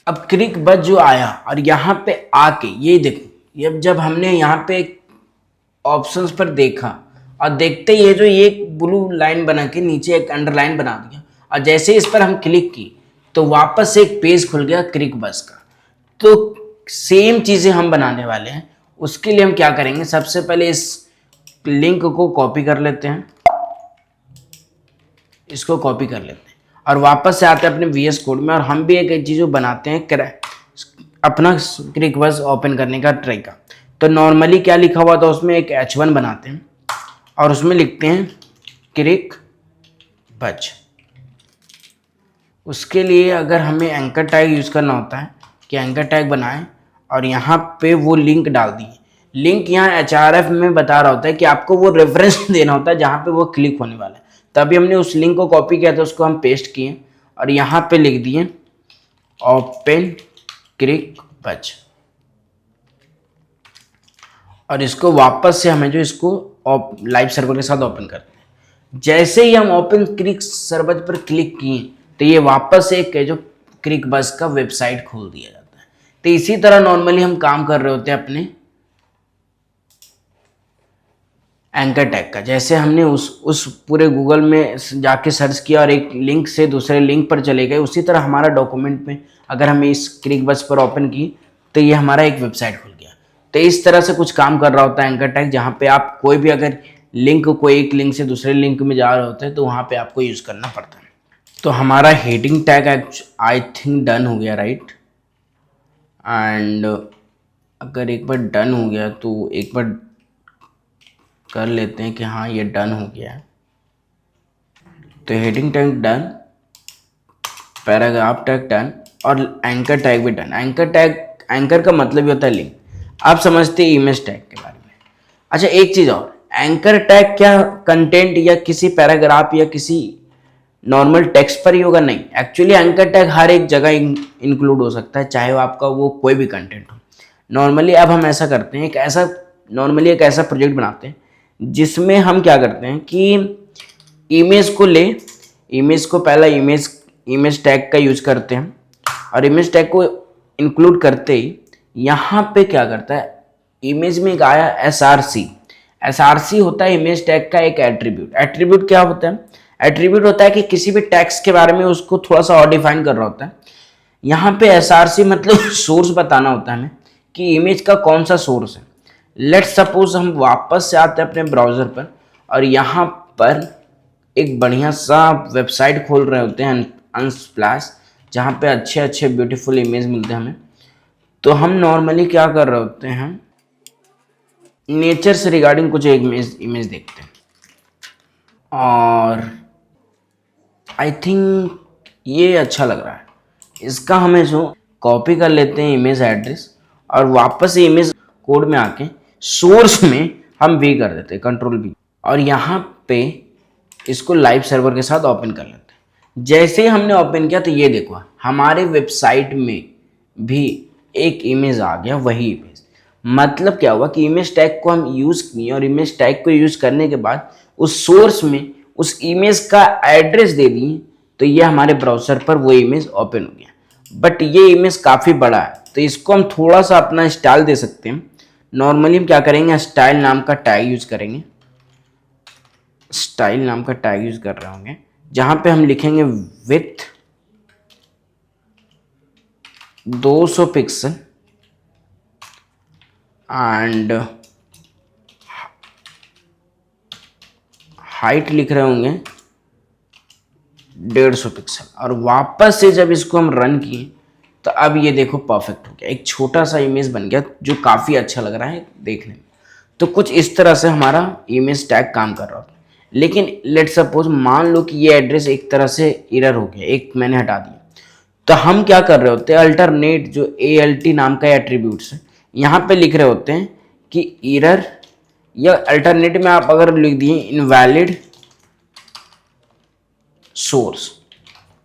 S1: अब क्रिकबज जो आया और यहाँ पे आके ये देखो, ये जब हमने यहाँ पे ऑप्शंस पर देखा और देखते ही ये जो ये एक ब्लू लाइन बना के नीचे एक अंडरलाइन बना दिया, और जैसे ही इस पर हम क्लिक की तो वापस से एक पेज खुल गया क्रिक बस का। तो सेम चीज़ें हम बनाने वाले हैं। उसके लिए हम क्या करेंगे, सबसे पहले इस लिंक को कॉपी कर लेते हैं, इसको कॉपी कर लेते हैं और वापस से आते हैं अपने VS कोड में, और हम भी एक चीज़ बनाते हैं अपना क्रिक बस ओपन करने का ट्राई का। तो नॉर्मली क्या लिखा हुआ था उसमें, एक H1 बनाते हैं और उसमें लिखते हैं क्रिक बज। उसके लिए अगर हमें एंकर टैग यूज़ करना होता है कि एंकर टैग बनाएं और यहाँ पे वो लिंक डाल दिए। लिंक यहाँ HRF में बता रहा होता है कि आपको वो रेफरेंस देना होता है जहाँ पे वो क्लिक होने वाला है। तभी हमने उस लिंक को कॉपी किया था, उसको हम पेस्ट किए और यहाँ पे लिख दिए ओपन क्रिक बज, और इसको वापस से हमें जो इसको लाइव सर्वर के साथ ओपन करते हैं। जैसे ही हम ओपन क्रिक सर्वर पर क्लिक किए तो ये वापस एक जो क्रिक बस का वेबसाइट खोल दिया जाता है। तो इसी तरह नॉर्मली हम काम कर रहे होते हैं अपने एंकर टैग का। जैसे हमने उस पूरे गूगल में जाके सर्च किया और एक लिंक से दूसरे लिंक पर चले गए, उसी तरह हमारा डॉक्यूमेंट में अगर हम इस क्रिक बस पर ओपन की तो ये हमारा एक वेबसाइट खुल गया। तो इस तरह से कुछ काम कर रहा होता है एंकर टैग, जहाँ पे आप कोई भी अगर लिंक को एक लिंक से दूसरे लिंक में जा रहे होते हैं तो वहाँ पे आपको यूज़ करना पड़ता है। तो हमारा heading tag I think done हो गया, राइट। एंड अगर एक बार डन हो गया तो एक बार कर लेते हैं कि हाँ ये डन हो गया है। तो heading tag done, paragraph tag done और एंकर टैग भी डन। एंकर टैग, एंकर का मतलब ही होता है लिंक। आप समझते हैं इमेज टैग के बारे में। अच्छा एक चीज़ और, एंकर टैग क्या कंटेंट या किसी पैराग्राफ या किसी नॉर्मल टेक्स्ट पर ही होगा? नहीं, एक्चुअली एंकर टैग हर एक जगह इंक्लूड हो सकता है, चाहे वो आपका वो कोई भी कंटेंट हो। नॉर्मली अब हम ऐसा करते हैं, एक ऐसा प्रोजेक्ट बनाते हैं जिसमें हम क्या करते हैं कि इमेज को इमेज को पहला इमेज टैग का यूज करते हैं, और इमेज टैग को इंक्लूड करते ही यहाँ पे क्या करता है, इमेज में एक आया SRC होता है इमेज टैग का एक एट्रीब्यूट। एट्रीब्यूट क्या होता है? एट्रीब्यूट होता है कि किसी भी टैक्स के बारे में उसको थोड़ा सा और डिफाइन कर रहा होता है। यहाँ पे SRC मतलब सोर्स बताना होता है हमें कि इमेज का कौन सा सोर्स है। लेट्स सपोज हम वापस से आते हैं अपने ब्राउज़र पर और यहाँ पर एक बढ़िया सा वेबसाइट खोल रहे होते हैं अनस्प्लैश, जहाँ पे अच्छे अच्छे ब्यूटीफुल इमेज मिलते हैं हमें। तो हम नॉर्मली क्या कर रहे होते हैं, नेचर से रिगार्डिंग कुछ एक इमेज देखते हैं, और आई थिंक ये अच्छा लग रहा है। इसका हमें जो कॉपी कर लेते हैं इमेज एड्रेस, और वापस से इमेज कोड में आके सोर्स में हम V कर देते हैं, कंट्रोल V, और यहाँ पे इसको लाइव सर्वर के साथ ओपन कर लेते हैं। जैसे ही हमने ओपन किया तो ये देखो हमारे वेबसाइट में भी एक इमेज आ गया, वही इमेज। मतलब क्या हुआ कि इमेज टैग को हम यूज़ किए, और इमेज टैग को यूज़ करने के बाद उस सोर्स में उस इमेज का एड्रेस दे दिए, तो ये हमारे ब्राउज़र पर वो इमेज ओपन हो गया। बट ये इमेज काफ़ी बड़ा है, तो इसको हम थोड़ा सा अपना स्टाइल दे सकते हैं। नॉर्मली हम क्या करेंगे, स्टाइल नाम का टैग यूज़ करेंगे। स्टाइल नाम का टैग यूज़ कर रहे होंगे, जहाँ पे हम लिखेंगे विथ 200 पिक्सल एंड हाइट लिख रहे होंगे 150 पिक्सल। और वापस से जब इसको हम रन किए तो अब ये देखो परफेक्ट हो गया, एक छोटा सा इमेज बन गया जो काफ़ी अच्छा लग रहा है देखने में। तो कुछ इस तरह से हमारा इमेज टैग काम कर रहा होता है। लेकिन लेट सपोज मान लो कि ये एड्रेस एक तरह से एरर हो गया, एक मैंने हटा दिया, तो हम क्या कर रहे होते हैं, अल्टरनेट जो ALT नाम का एट्रीब्यूट्स है यहाँ पे लिख रहे होते हैं कि एरर, या अल्टरनेट में आप अगर लिख दिए इनवैलिड सोर्स,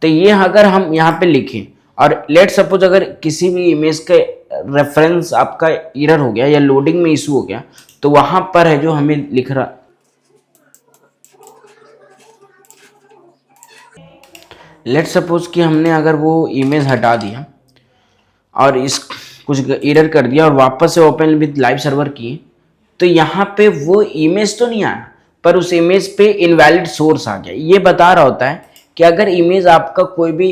S1: तो ये अगर हम यहाँ पे लिखें और लेट सपोज अगर किसी भी इमेज का रेफरेंस आपका एरर हो गया या लोडिंग में इशू हो गया, तो वहां पर है जो हमें लिख रहा, लेट सपोज कि हमने अगर वो इमेज हटा दिया और इस कुछ एरर कर दिया और वापस से ओपन विद लाइव सर्वर किए, तो यहाँ पे वो इमेज तो नहीं आया, पर उस इमेज पे इनवैलिड सोर्स आ गया। ये बता रहा होता है कि अगर इमेज आपका कोई भी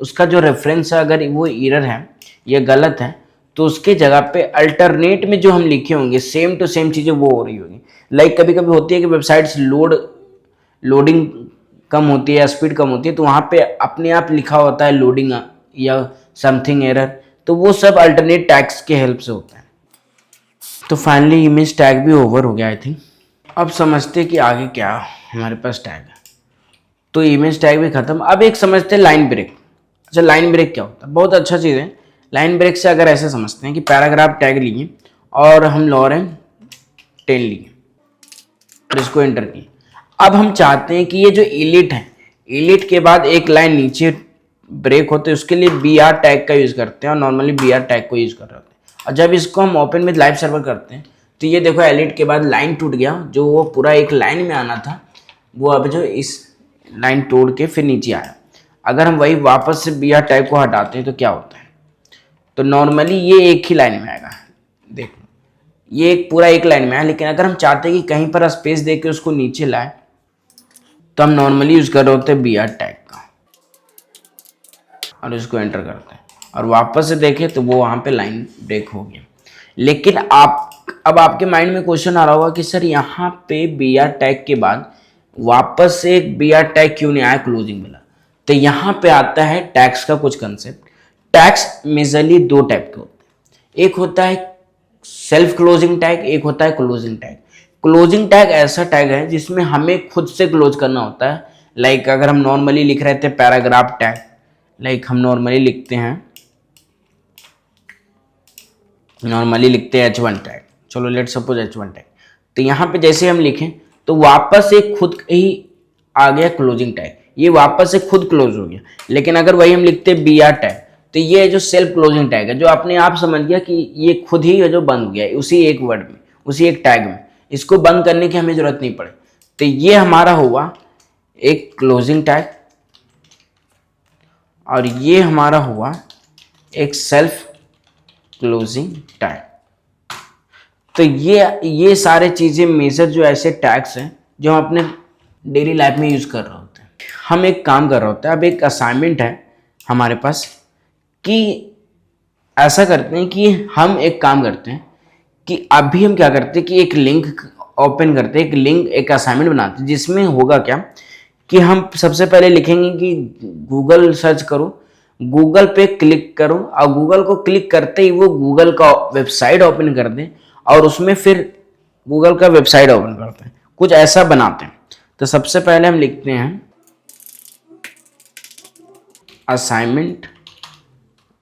S1: उसका जो रेफरेंस है अगर वो एरर है या गलत है, तो उसके जगह पे अल्टरनेट में जो हम लिखे होंगे सेम टू सेम चीज़ें वो हो रही होगी। लाइक कभी कभी होती है कि वेबसाइट्स लोडिंग कम होती है या स्पीड कम होती है, तो वहाँ पे अपने आप लिखा होता है लोडिंग या समथिंग एरर, तो वो सब अल्टरनेट टैग्स के हेल्प से होता है। तो फाइनली इमेज टैग भी ओवर हो गया आई थिंक। अब समझते कि आगे क्या हमारे पास टैग है। तो इमेज टैग भी खत्म। अब एक समझते हैं लाइन ब्रेक। अच्छा, लाइन ब्रेक क्या होता है? बहुत अच्छा चीज़ है। लाइन ब्रेक से अगर ऐसे समझते हैं कि पैराग्राफ टैग लिए और हम लॉरेन 10 लिए और इसको एंटर किए। अब हम चाहते हैं कि ये जो इलिट है, इलिट के बाद एक लाइन नीचे ब्रेक होते हैं, उसके लिए बी आर टैग का यूज़ करते हैं और नॉर्मली बी आर टैग को यूज़ कर रहे होते हैं। और जब इसको हम ओपन विद लाइव सर्वर करते हैं तो ये देखो एलिट के बाद लाइन टूट गया, जो वो पूरा एक लाइन में आना था वो अब जो इस लाइन तोड़ के फिर नीचे आया। अगर हम वही वापस से बी आर टैग को हटाते हैं तो क्या होता है? तो नॉर्मली ये एक ही लाइन में आएगा। देखो ये एक पूरा एक लाइन में है, लेकिन अगर हम चाहते हैं कि कहीं पर स्पेस दे के उसको नीचे लाए तो हम नॉर्मली यूज कर रहे होते हैं बी आर टैग का और इसको एंटर करते हैं और वापस से देखें तो वो वहां पे लाइन ब्रेक हो गया। लेकिन अब आपके माइंड में क्वेश्चन आ रहा होगा कि सर यहाँ पे बी आर टैग के बाद वापस से एक बी आर टैग क्यों नहीं आया क्लोजिंग वाला? तो यहाँ पे आता है टैग्स का कुछ कंसेप्ट। टैग्स मेजरली दो टाइप के होते हैं, एक होता है सेल्फ क्लोजिंग टैग, एक होता है क्लोजिंग टैग। क्लोजिंग टैग ऐसा टैग है जिसमें हमें खुद से क्लोज करना होता है। लाइक अगर हम नॉर्मली लिख रहे थे पैराग्राफ टैग, लाइक हम नॉर्मली लिखते हैं H1 टैग, चलो लेट सपोज H1 टैग। तो यहाँ पे जैसे हम लिखें तो वापस से खुद ही आ गया क्लोजिंग टैग, ये वापस से खुद क्लोज हो गया। लेकिन अगर वही हम लिखते बी आर टैग तो ये जो सेल्फ क्लोजिंग टैग है, जो अपने आप समझ गया कि ये खुद ही है जो बंद हो गया है उसी एक वर्ड में, उसी एक टैग में, इसको बंद करने की हमें जरूरत नहीं पड़े। तो ये हमारा हुआ एक क्लोजिंग टैग और ये हमारा हुआ एक सेल्फ क्लोजिंग टैग। तो ये सारे चीजें मेजर जो ऐसे टैग्स हैं जो हम अपने डेली लाइफ में यूज कर रहे होते हैं। हम एक काम कर रहे होते हैं, अब एक असाइनमेंट है हमारे पास कि ऐसा करते हैं कि हम एक काम करते हैं कि अभी हम क्या करते हैं कि एक लिंक ओपन करते हैं, एक असाइनमेंट बनाते हैं जिसमें होगा क्या कि हम सबसे पहले लिखेंगे कि गूगल सर्च करो, गूगल पे क्लिक करो और गूगल को क्लिक करते ही वो गूगल का वेबसाइट ओपन कर दें और उसमें फिर गूगल का वेबसाइट ओपन करते हैं, कुछ ऐसा बनाते हैं। तो सबसे पहले हम लिखते हैं असाइनमेंट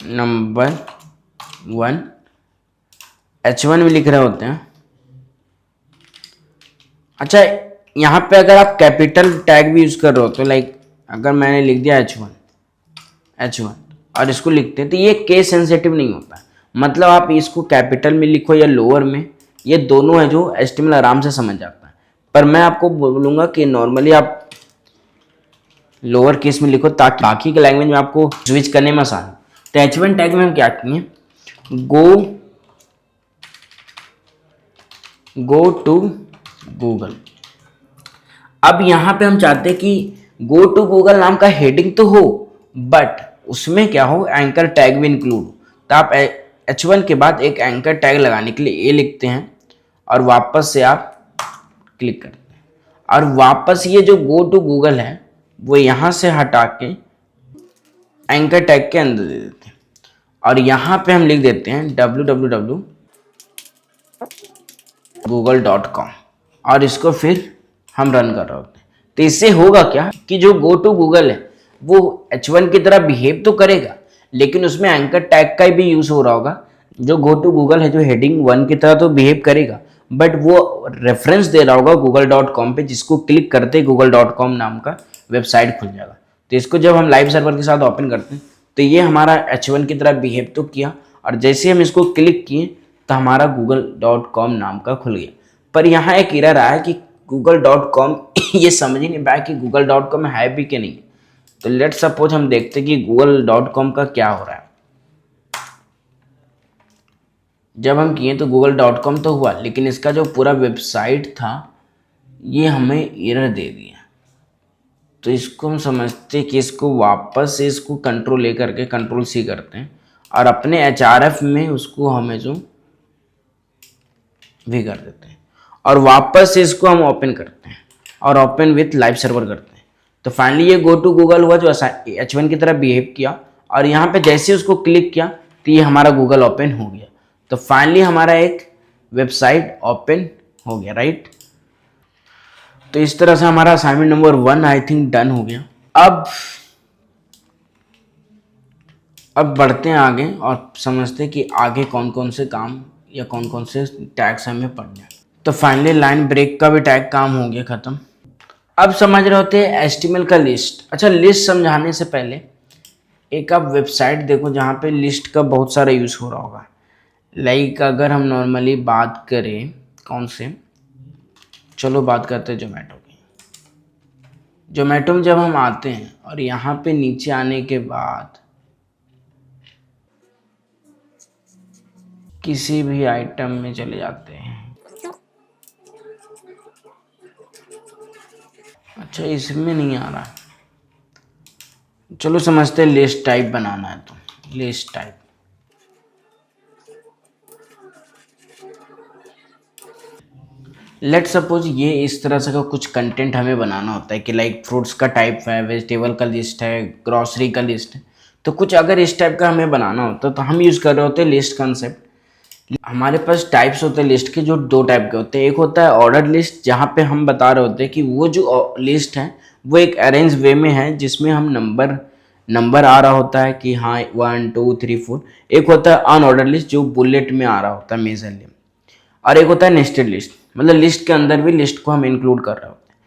S1: नंबर 1, H1 में लिख रहे होते हैं। अच्छा, यहाँ पे अगर आप कैपिटल टैग भी यूज कर रहे हो तो लाइक अगर मैंने लिख दिया H1 और इसको लिखते हैं तो ये केस सेंसिटिव नहीं होता। मतलब आप इसको कैपिटल में लिखो या लोअर में, ये दोनों है जो HTML आराम से समझ जाता है। पर मैं आपको बोलूँगा कि नॉर्मली आप लोअर केस में लिखो ताकि बाकी के लैंग्वेज में आपको स्विच करने में आसान। तो H1 टैग में हम क्या किए, गो टू गूगल। अब यहाँ पे हम चाहते हैं कि गो टू गूगल नाम का हेडिंग तो हो बट उसमें क्या हो, एंकर टैग भी इंक्लूड हो। तो आप H1 के बाद एक एंकर टैग लगाने के लिए ए लिखते हैं और वापस से आप क्लिक करते हैं और वापस ये जो गो टू गूगल है वो यहाँ से हटा के एंकर टैग के अंदर दे देते हैं और यहाँ पे हम लिख देते हैं www.google.com और इसको फिर हम रन कर रहे होते हैं। तो इससे होगा क्या कि जो गो टू गूगल है वो H1 की तरह बिहेव तो करेगा लेकिन उसमें एंकर टैग का भी यूज हो रहा होगा। जो गो टू गूगल है जो हेडिंग 1 की तरह तो बिहेव करेगा बट वो रेफरेंस दे रहा होगा google.com पे, जिसको क्लिक करते google.com नाम का वेबसाइट खुल जाएगा। तो इसको जब हम लाइव सर्वर के साथ ओपन करते हैं तो ये हमारा H1 की तरह बिहेव तो किया और जैसे हम इसको क्लिक किए तो हमारा google.com नाम का खुल गया। पर यहाँ एक एरर आया कि google.com ये समझ ही नहीं पाया कि google.com है भी कि नहीं। तो लेट सपोज हम देखते कि google.com का क्या हो रहा है। जब हम किए तो google.com तो हुआ लेकिन इसका जो पूरा वेबसाइट था ये हमें एरर दे दिया। तो इसको हम समझते हैं कि इसको वापस से इसको कंट्रोल ए करके कंट्रोल सी करते हैं और अपने HRF में उसको हमें जो भी कर देते हैं और वापस से इसको हम ओपन करते हैं और ओपन विथ लाइव सर्वर करते हैं। तो फाइनली ये गो टू गूगल हुआ जो H1 की तरह बिहेव किया और यहाँ पे जैसे उसको क्लिक किया तो ये हमारा गूगल ओपन हो गया। तो फाइनली हमारा एक वेबसाइट ओपन हो गया, राइट। तो इस तरह से हमारा assignment number 1 I think done हो गया। अब बढ़ते हैं आगे और समझते हैं कि आगे कौन कौन से काम या कौन कौन से टैग्स हमें पढ़ने हैं। तो फाइनली लाइन ब्रेक का भी टैग काम हो गया ख़त्म। अब समझ रहे होते हैं HTML का लिस्ट। अच्छा, लिस्ट समझाने से पहले एक आप वेबसाइट देखो जहाँ पे लिस्ट का बहुत सारा यूज़ हो रहा होगा। लाइक अगर हम नॉर्मली बात करें कौन से, चलो बात करते हैं जोमेटो की। जोमेटो में जब हम आते हैं और यहाँ पे नीचे आने के बाद किसी भी आइटम में चले जाते हैं। अच्छा, इसमें नहीं आ रहा, चलो समझते हैं लिस्ट टाइप बनाना है। तो लिस्ट टाइप, लेट सपोज ये इस तरह से का कुछ कंटेंट हमें बनाना होता है कि लाइक फ्रूट्स का टाइप है, वेजिटेबल का लिस्ट है, ग्रॉसरी का लिस्ट है। तो कुछ अगर इस टाइप का हमें बनाना होता है तो हम यूज़ कर रहे होते हैं लिस्ट कंसेप्ट। हमारे पास टाइप्स होते हैं लिस्ट के, जो 2 टाइप के होते हैं। एक होता है ऑर्डर लिस्ट, जहाँ पे हम बता रहे होते हैं कि वो जो लिस्ट है वो एक अरेंज वे में है जिसमें हम नंबर आ रहा होता है कि हाँ 1 2 3 4। एक होता है अनऑर्डर लिस्ट जो बुलेट में आ रहा होता है मेजरली। और एक होता है नेस्टेड लिस्ट, मतलब लिस्ट के अंदर भी लिस्ट को हम इंक्लूड कर रहे होते हैं।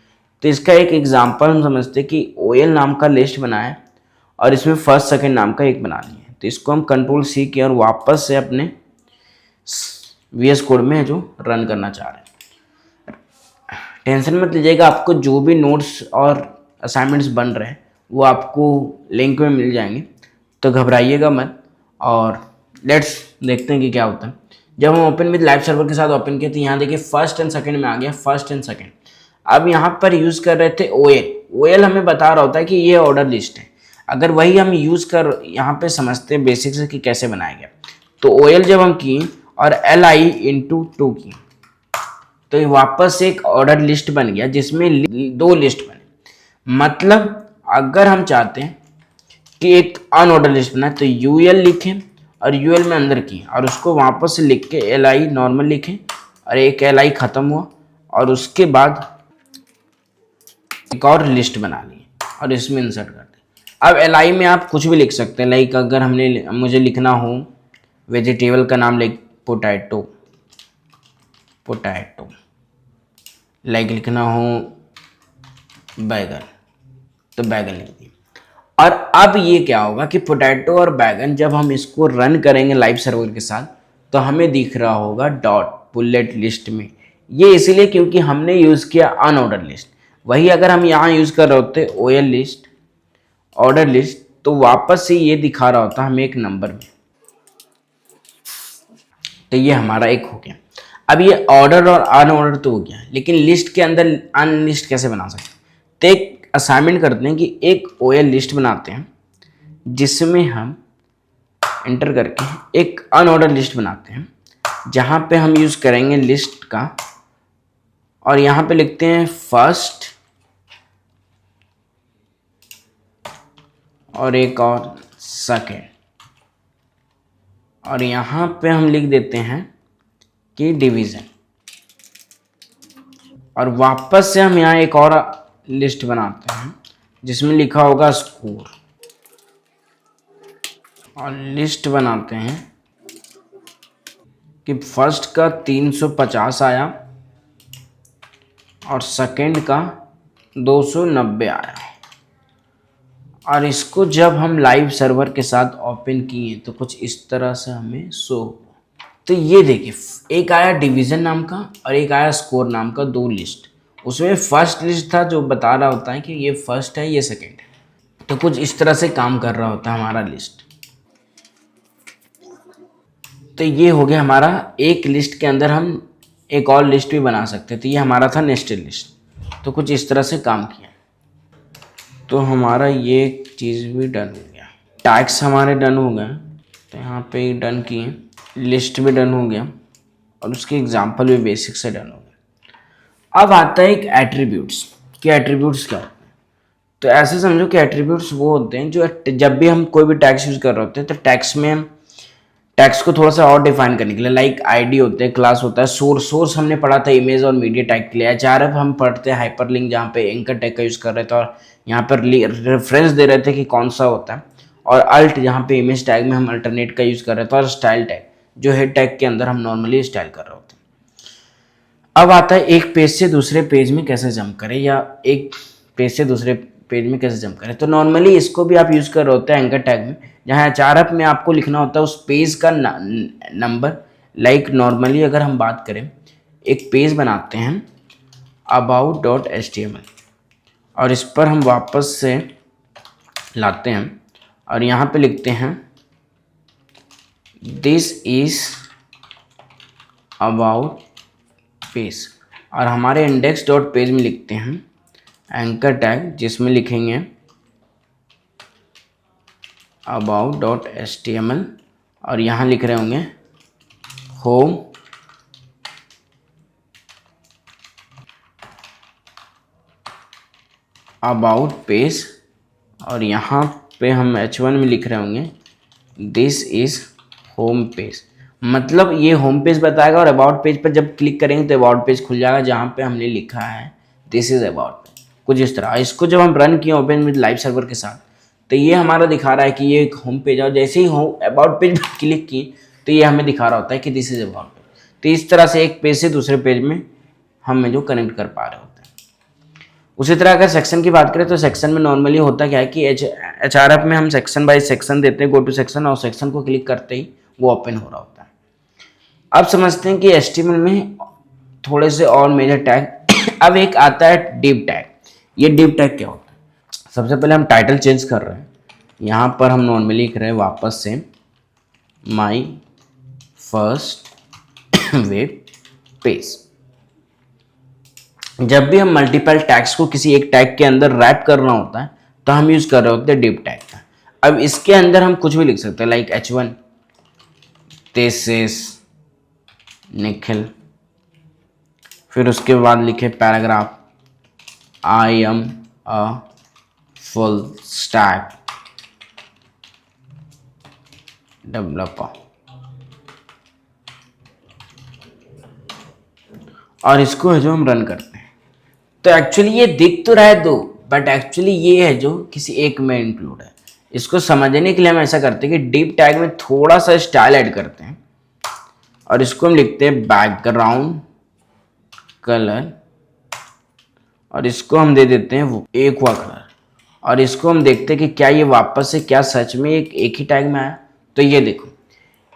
S1: तो इसका एक एग्जांपल हम समझते हैं कि OL नाम का लिस्ट बनाया और इसमें फर्स्ट सेकंड नाम का एक बना लिया। तो इसको हम कंट्रोल C किया और वापस से अपने VS कोड में जो रन करना चाह रहे हैं। टेंशन मत लीजिएगा, आपको जो भी नोट्स और असाइनमेंट्स बन रहे हैं वो आपको लिंक में मिल जाएंगे, तो घबराइएगा मत। और लेट्स देखते हैं कि क्या होता है। जब हम ओपन विद लाइव सर्वर के साथ ओपन किए तो यहाँ देखिए फर्स्ट एंड सेकंड में आ गया, फर्स्ट एंड सेकंड। अब यहाँ पर यूज़ कर रहे थे OL हमें बता रहा होता है कि ये ऑर्डर लिस्ट है। अगर वही हम यूज़ कर यहाँ पे समझते हैं बेसिक से कि कैसे बनाया गया। तो OL जब हम की और LI इंटू 2 की तो ये वापस एक ऑर्डर लिस्ट बन गया जिसमें 2 लिस्ट बने। मतलब अगर हम चाहते हैं कि एक अनऑर्डर लिस्ट बनाए तो UL लिखें और UL में अंदर की और उसको वापस से लिख के LI नॉर्मल लिखें और एक LI ख़त्म हुआ और उसके बाद एक और लिस्ट बना ली और इसमें इंसर्ट कर दें। अब LI में आप कुछ भी लिख सकते हैं। लाइक अगर मुझे लिखना हो वेजिटेबल का नाम लाइक पोटैटो, लाइक लिखना हो बैगन तो बैगन लिख दिए। और अब ये क्या होगा कि पोटैटो और बैगन जब हम इसको रन करेंगे लाइव सर्वर के साथ तो हमें दिख रहा होगा डॉट बुलेट लिस्ट में। ये इसलिए क्योंकि हमने यूज़ किया अनऑर्डर लिस्ट। वही अगर हम यहाँ यूज़ कर रहे होते OL लिस्ट ऑर्डर लिस्ट तो वापस से ये दिखा रहा होता हमें एक नंबर में। तो ये हमारा एक हो गया। अब ये ऑर्डर और अनऑर्डर तो हो गया, लेकिन लिस्ट के अंदर अनलिस्ट कैसे बना सकते हैं। तो एक असाइनमेंट करते हैं कि एक OL लिस्ट बनाते हैं जिसमें हम एंटर करके एक अनऑर्डर लिस्ट बनाते हैं जहाँ पे हम यूज़ करेंगे लिस्ट का और यहाँ पे लिखते हैं फर्स्ट और एक और सेकेंड और यहाँ पे हम लिख देते हैं कि डिवीज़न और वापस से हम यहाँ एक और लिस्ट बनाते हैं जिसमें लिखा होगा स्कोर और लिस्ट बनाते हैं कि फर्स्ट का 350 आया और सेकंड का 290 आया। और इसको जब हम लाइव सर्वर के साथ ओपन किए तो कुछ इस तरह से हमें शो हुआ। तो ये देखिए एक आया डिवीज़न नाम का और एक आया स्कोर नाम का, 2 लिस्ट। उसमें फर्स्ट लिस्ट था जो बता रहा होता है कि ये फर्स्ट है ये सेकंड है। तो कुछ इस तरह से काम कर रहा होता है हमारा लिस्ट। तो ये हो गया हमारा एक लिस्ट के अंदर हम एक और लिस्ट भी बना सकते हैं। तो ये हमारा था नेस्टेड लिस्ट। तो कुछ इस तरह से काम किया। तो हमारा ये चीज़ भी डन हो गया, टैग्स हमारे डन हो गए, तो यहाँ पे डन किए, लिस्ट भी डन हो गया और उसके एग्जाम्पल भी बेसिक से डन हो गया। अब आता है एक एट्रीब्यूट्स कि एट्रीब्यूट्स क्या होते हैं। तो ऐसे समझो कि एट्रीब्यूट्स वो होते हैं जो जब भी हम कोई भी टैग्स यूज कर रहे होते हैं तो टैग्स में हम टैग्स को थोड़ा सा और डिफाइन करने के लिए, लाइक आईडी होते हैं, क्लास होता है, सोर्स हमने पढ़ा था इमेज और मीडिया टैग के लिए, एचआरएफ हम पढ़ते हैं हाइपरलिंक जहाँ पे एंकर टैग का यूज कर रहे थे और यहाँ पर रेफरेंस दे रहे थे कि कौन सा होता है, और अल्ट जहाँ पे इमेज टैग में हम अल्टरनेट का यूज कर रहे थे, और स्टाइल टैग जो हेड टैग के अंदर हम नॉर्मली स्टाइल कर रहे होते हैं। अब आता है एक पेज से दूसरे पेज में कैसे जंप करें, या एक पेज से दूसरे पेज में कैसे जंप करें। तो नॉर्मली इसको भी आप यूज कर रहे होते हैं एंकर टैग में, जहाँ एचआरएफ में आपको लिखना होता है उस पेज का नंबर। लाइक नॉर्मली अगर हम बात करें, एक पेज बनाते हैं about.html और इस पर हम वापस से लाते हैं और यहाँ पे लिखते हैं दिस इज अबाउट पेज, और हमारे इंडेक्स डॉट पेज में लिखते हैं एंकर टैग जिसमें लिखेंगे about.html और यहाँ लिख रहे होंगे होम अबाउट पेज, और यहाँ पे हम h1 में लिख रहे होंगे दिस इज होम पेज। मतलब ये होम पेज बताएगा और अबाउट पेज पर जब क्लिक करेंगे तो अबाउट पेज खुल जाएगा जहाँ पे हमने लिखा है दिस इज अबाउट, कुछ इस तरह। इसको जब हम रन किए ओपन विद लाइव सर्वर के साथ तो ये हमारा दिखा रहा है कि ये एक होम पेज है, और जैसे ही होम अबाउट पेज पर क्लिक किए तो ये हमें दिखा रहा होता है कि दिस इज अबाउट पेज। तो इस तरह से एक पेज से दूसरे पेज में हम जो कनेक्ट कर पा रहे होते हैं। उसी तरह अगर सेक्शन की बात करें तो सेक्शन में नॉर्मली होता क्या है कि एचआरएफ में हम सेक्शन बाय सेक्शन देते हैं, गो टू सेक्शन, और सेक्शन को क्लिक करते ही वो ओपन हो रहा होता है। अब समझते हैं कि एचटीएमएल में थोड़े से और मेजर टैग। अब एक आता है डिव टैग। ये डिव टैग क्या होता है? सबसे पहले हम टाइटल चेंज कर रहे हैं, यहाँ पर हम नॉर्मली लिख रहे हैं वापस से माई फर्स्ट वेब पेज। जब भी हम मल्टीपल टैग्स को किसी एक टैग के अंदर रैप करना होता है तो हम यूज कर रहे होते हैं डिव टैग का। अब इसके अंदर हम कुछ भी लिख सकते हैं, like h1 this is Nikhil, फिर उसके बाद लिखे paragraph I am a full stack developer, और इसको है जो हम रन करते हैं। तो एक्चुअली ये दिख तो रहा है दो, बट एक्चुअली ये है जो किसी एक में इंक्लूड है। इसको समझने के लिए हम ऐसा करते हैं कि डिव टैग में थोड़ा सा स्टाइल ऐड करते हैं और इसको हम लिखते हैं बैकग्राउंड कलर, और इसको हम दे देते हैं वो एक हुआ कलर, और इसको हम देखते हैं कि क्या ये वापस से क्या सच में एक ही टैग में आया। तो ये देखो,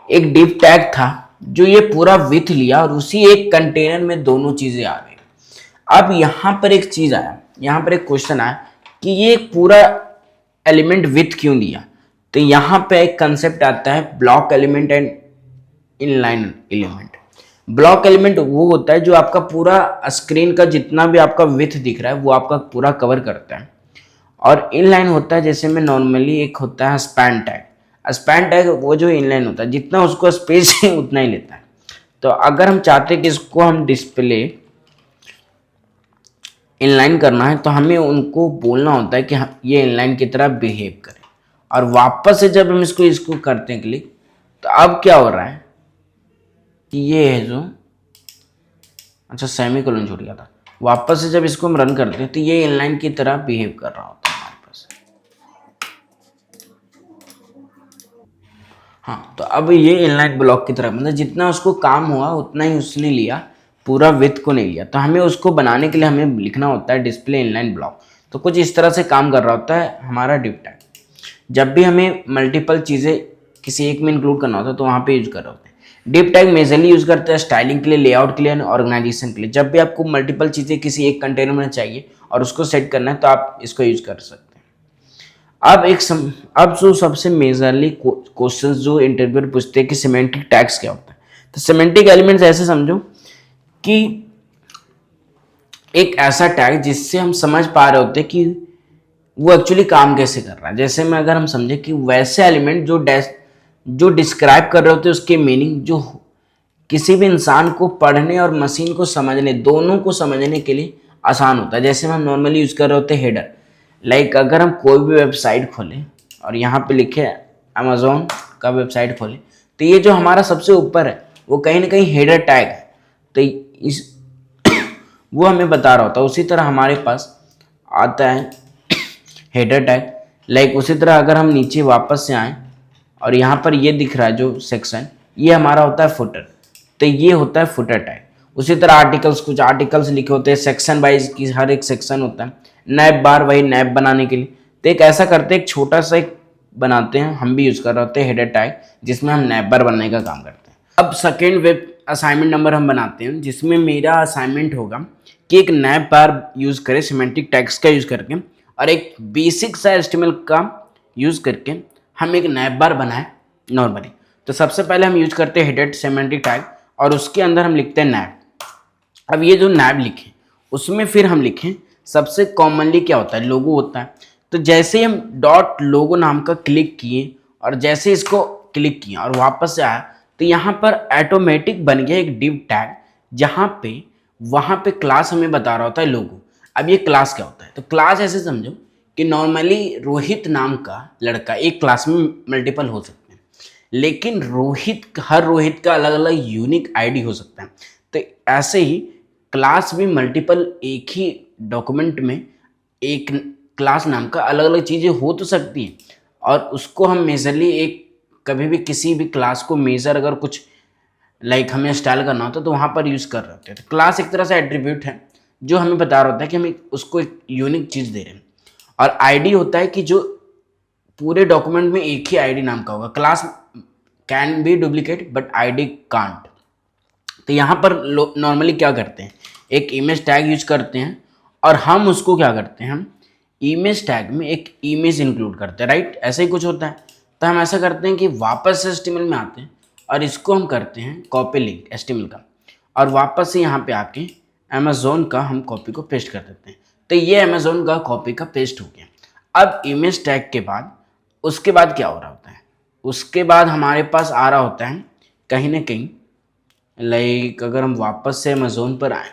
S1: एक डिव टैग था जो ये पूरा विथ लिया और उसी एक कंटेनर में दोनों चीजें आ गई। अब यहाँ पर एक चीज आया, यहाँ पर एक क्वेश्चन आया कि ये पूरा एलिमेंट विथ क्यों लिया। तो यहाँ पे एक कंसेप्ट आता है block element and inline element. Block element वो होता है जो आपका पूरा स्क्रीन का जितना भी आपका विथ दिख रहा है वो आपका पूरा कवर करता है, और इनलाइन होता है जैसे में नॉर्मली एक होता है स्पैन टैग। स्पैन टैग वो जो इनलाइन होता है जितना उसको स्पेस है उतना ही लेता है। तो अगर हम चाहते हैं कि इसको हम डिस्प्ले इनलाइन करना है तो हमें उनको बोलना होता है कि ये इनलाइन की तरह बिहेव करे, और वापस से जब हम इसको करते हैं क्लिक तो अब क्या हो रहा है कि ये है जो, अच्छा सेमीकोलन छूट गया था, वापस से जब इसको हम रन करते हैं तो ये इनलाइन की तरह बिहेव कर रहा होता है हमारे पास। हाँ, तो अब ये इनलाइन ब्लॉक की तरह, मतलब जितना उसको काम हुआ उतना ही उसने लिया, पूरा विथ को नहीं लिया। तो हमें उसको बनाने के लिए हमें लिखना होता है डिस्प्ले इनलाइन ब्लॉक। तो कुछ इस तरह से काम कर रहा होता है हमारा डिव टैग। जब भी हमें मल्टीपल चीज़ें किसी एक में इंक्लूड करना होता है तो वहाँ पे यूज कर रहे होते हैं। डिव टैग मेजरली यूज करते हैं स्टाइलिंग के लिए, लेआउट के लिए, ऑर्गेनाइजेशन के लिए। जब भी आपको मल्टीपल चीज़ें किसी एक कंटेनर में चाहिए और उसको सेट करना है तो आप इसको यूज कर सकते हैं। अब जो सबसे मेजरली क्वेश्चन जो इंटरव्यूअर पूछते हैं कि सिमेंटिक टैग्स क्या होता है। तो सिमेंटिक एलिमेंट्स ऐसे समझो कि एक ऐसा टैग जिससे हम समझ पा रहे होते कि वो एक्चुअली काम कैसे कर रहा है। जैसे में अगर हम समझे कि वैसे एलिमेंट जो डिस्क्राइब कर रहे होते उसके मीनिंग जो किसी भी इंसान को पढ़ने और मशीन को समझने, दोनों को समझने के लिए आसान होता है। जैसे हम नॉर्मली यूज़ कर रहे होते हैं हेडर। लाइक अगर हम कोई भी वेबसाइट खोलें और यहाँ पे लिखे अमेजोन का वेबसाइट खोलें, तो ये जो हमारा सबसे ऊपर है वो कहीं ना कहीं हेडर टैग है। तो इस वो हमें बता रहा होता है। उसी तरह हमारे पास आता है हेडर टैग। लाइक उसी तरह अगर हम नीचे वापस से आएँ और यहाँ पर ये दिख रहा है जो सेक्शन, ये हमारा होता है फुटर। तो ये होता है फुटर टैग। उसी तरह आर्टिकल्स, कुछ आर्टिकल्स लिखे होते हैं सेक्शन वाइज की, हर एक सेक्शन होता है। नैप बार, वही नैप बनाने के लिए। तो एक ऐसा करते हैं, एक छोटा सा एक बनाते हैं, हम भी यूज़ कर रहे होते हैं हेडर टैग, जिसमें हम नैप बार बनाने का काम करते हैं। अब सेकेंड वेब असाइनमेंट नंबर हम बनाते हैं, जिसमें मेरा असाइनमेंट होगा कि एक नैप बार यूज़ करें सिमेंटिक टैग्स का यूज़ करके, और एक बेसिक सा एचटीएमएल का यूज़ करके हम एक नैप बार बनाए नॉर्मली। तो सबसे पहले हम यूज करते हैं हेडर सिमेंटिक टैग और उसके अंदर हम लिखते हैं नैप। अब ये जो नैप लिखे उसमें फिर हम लिखें, सबसे कॉमनली क्या होता है, लोगो होता है। तो जैसे ही हम डॉट लोगो नाम का क्लिक किए और जैसे इसको क्लिक किया और वापस से आया, तो यहाँ पर ऑटोमेटिक बन गया एक डिव टैग, जहाँ पे वहाँ पे क्लास हमें बता रहा होता है लोगो। अब ये क्लास क्या होता है, तो क्लास ऐसे समझो कि नॉर्मली रोहित नाम का लड़का एक क्लास में मल्टीपल हो सकते हैं, लेकिन हर रोहित का अलग अलग यूनिक आईडी हो सकता है। तो ऐसे ही क्लास भी मल्टीपल, एक ही डॉक्यूमेंट में एक क्लास नाम का अलग अलग चीज़ें हो तो सकती हैं, और उसको हम मेजरली एक कभी भी किसी भी क्लास को मेजर अगर कुछ लाइक हमें स्टाइल करना होता है तो वहाँ पर यूज़ कर रहे होते हैं। तो क्लास एक तरह से एट्रीब्यूट है जो हमें बता रहा होता है कि हम उसको एक यूनिक चीज़ दे रहे हैं। और आईडी होता है कि जो पूरे डॉक्यूमेंट में एक ही आईडी नाम का होगा। Class can be duplicate but ID can't. तो यहाँ पर नॉर्मली क्या करते हैं, एक इमेज टैग यूज करते हैं और हम उसको क्या करते हैं, हम इमेज टैग में एक इमेज इंक्लूड करते हैं, राइट। ऐसे ही कुछ होता है। तो हम ऐसा करते हैं कि वापस से HTML में आते हैं और इसको हम करते हैं कॉपी लिंक HTML का, और वापस से यहाँ पे आके अमेजोन का हम कॉपी को पेस्ट कर देते हैं। तो ये अमेजोन का कॉपी का पेस्ट हो गया। अब इमेज टैग के बाद उसके बाद क्या हो रहा होता है, उसके बाद हमारे पास आ रहा होता है कहीं ना कहीं, लाइक अगर हम वापस से अमेजोन पर आए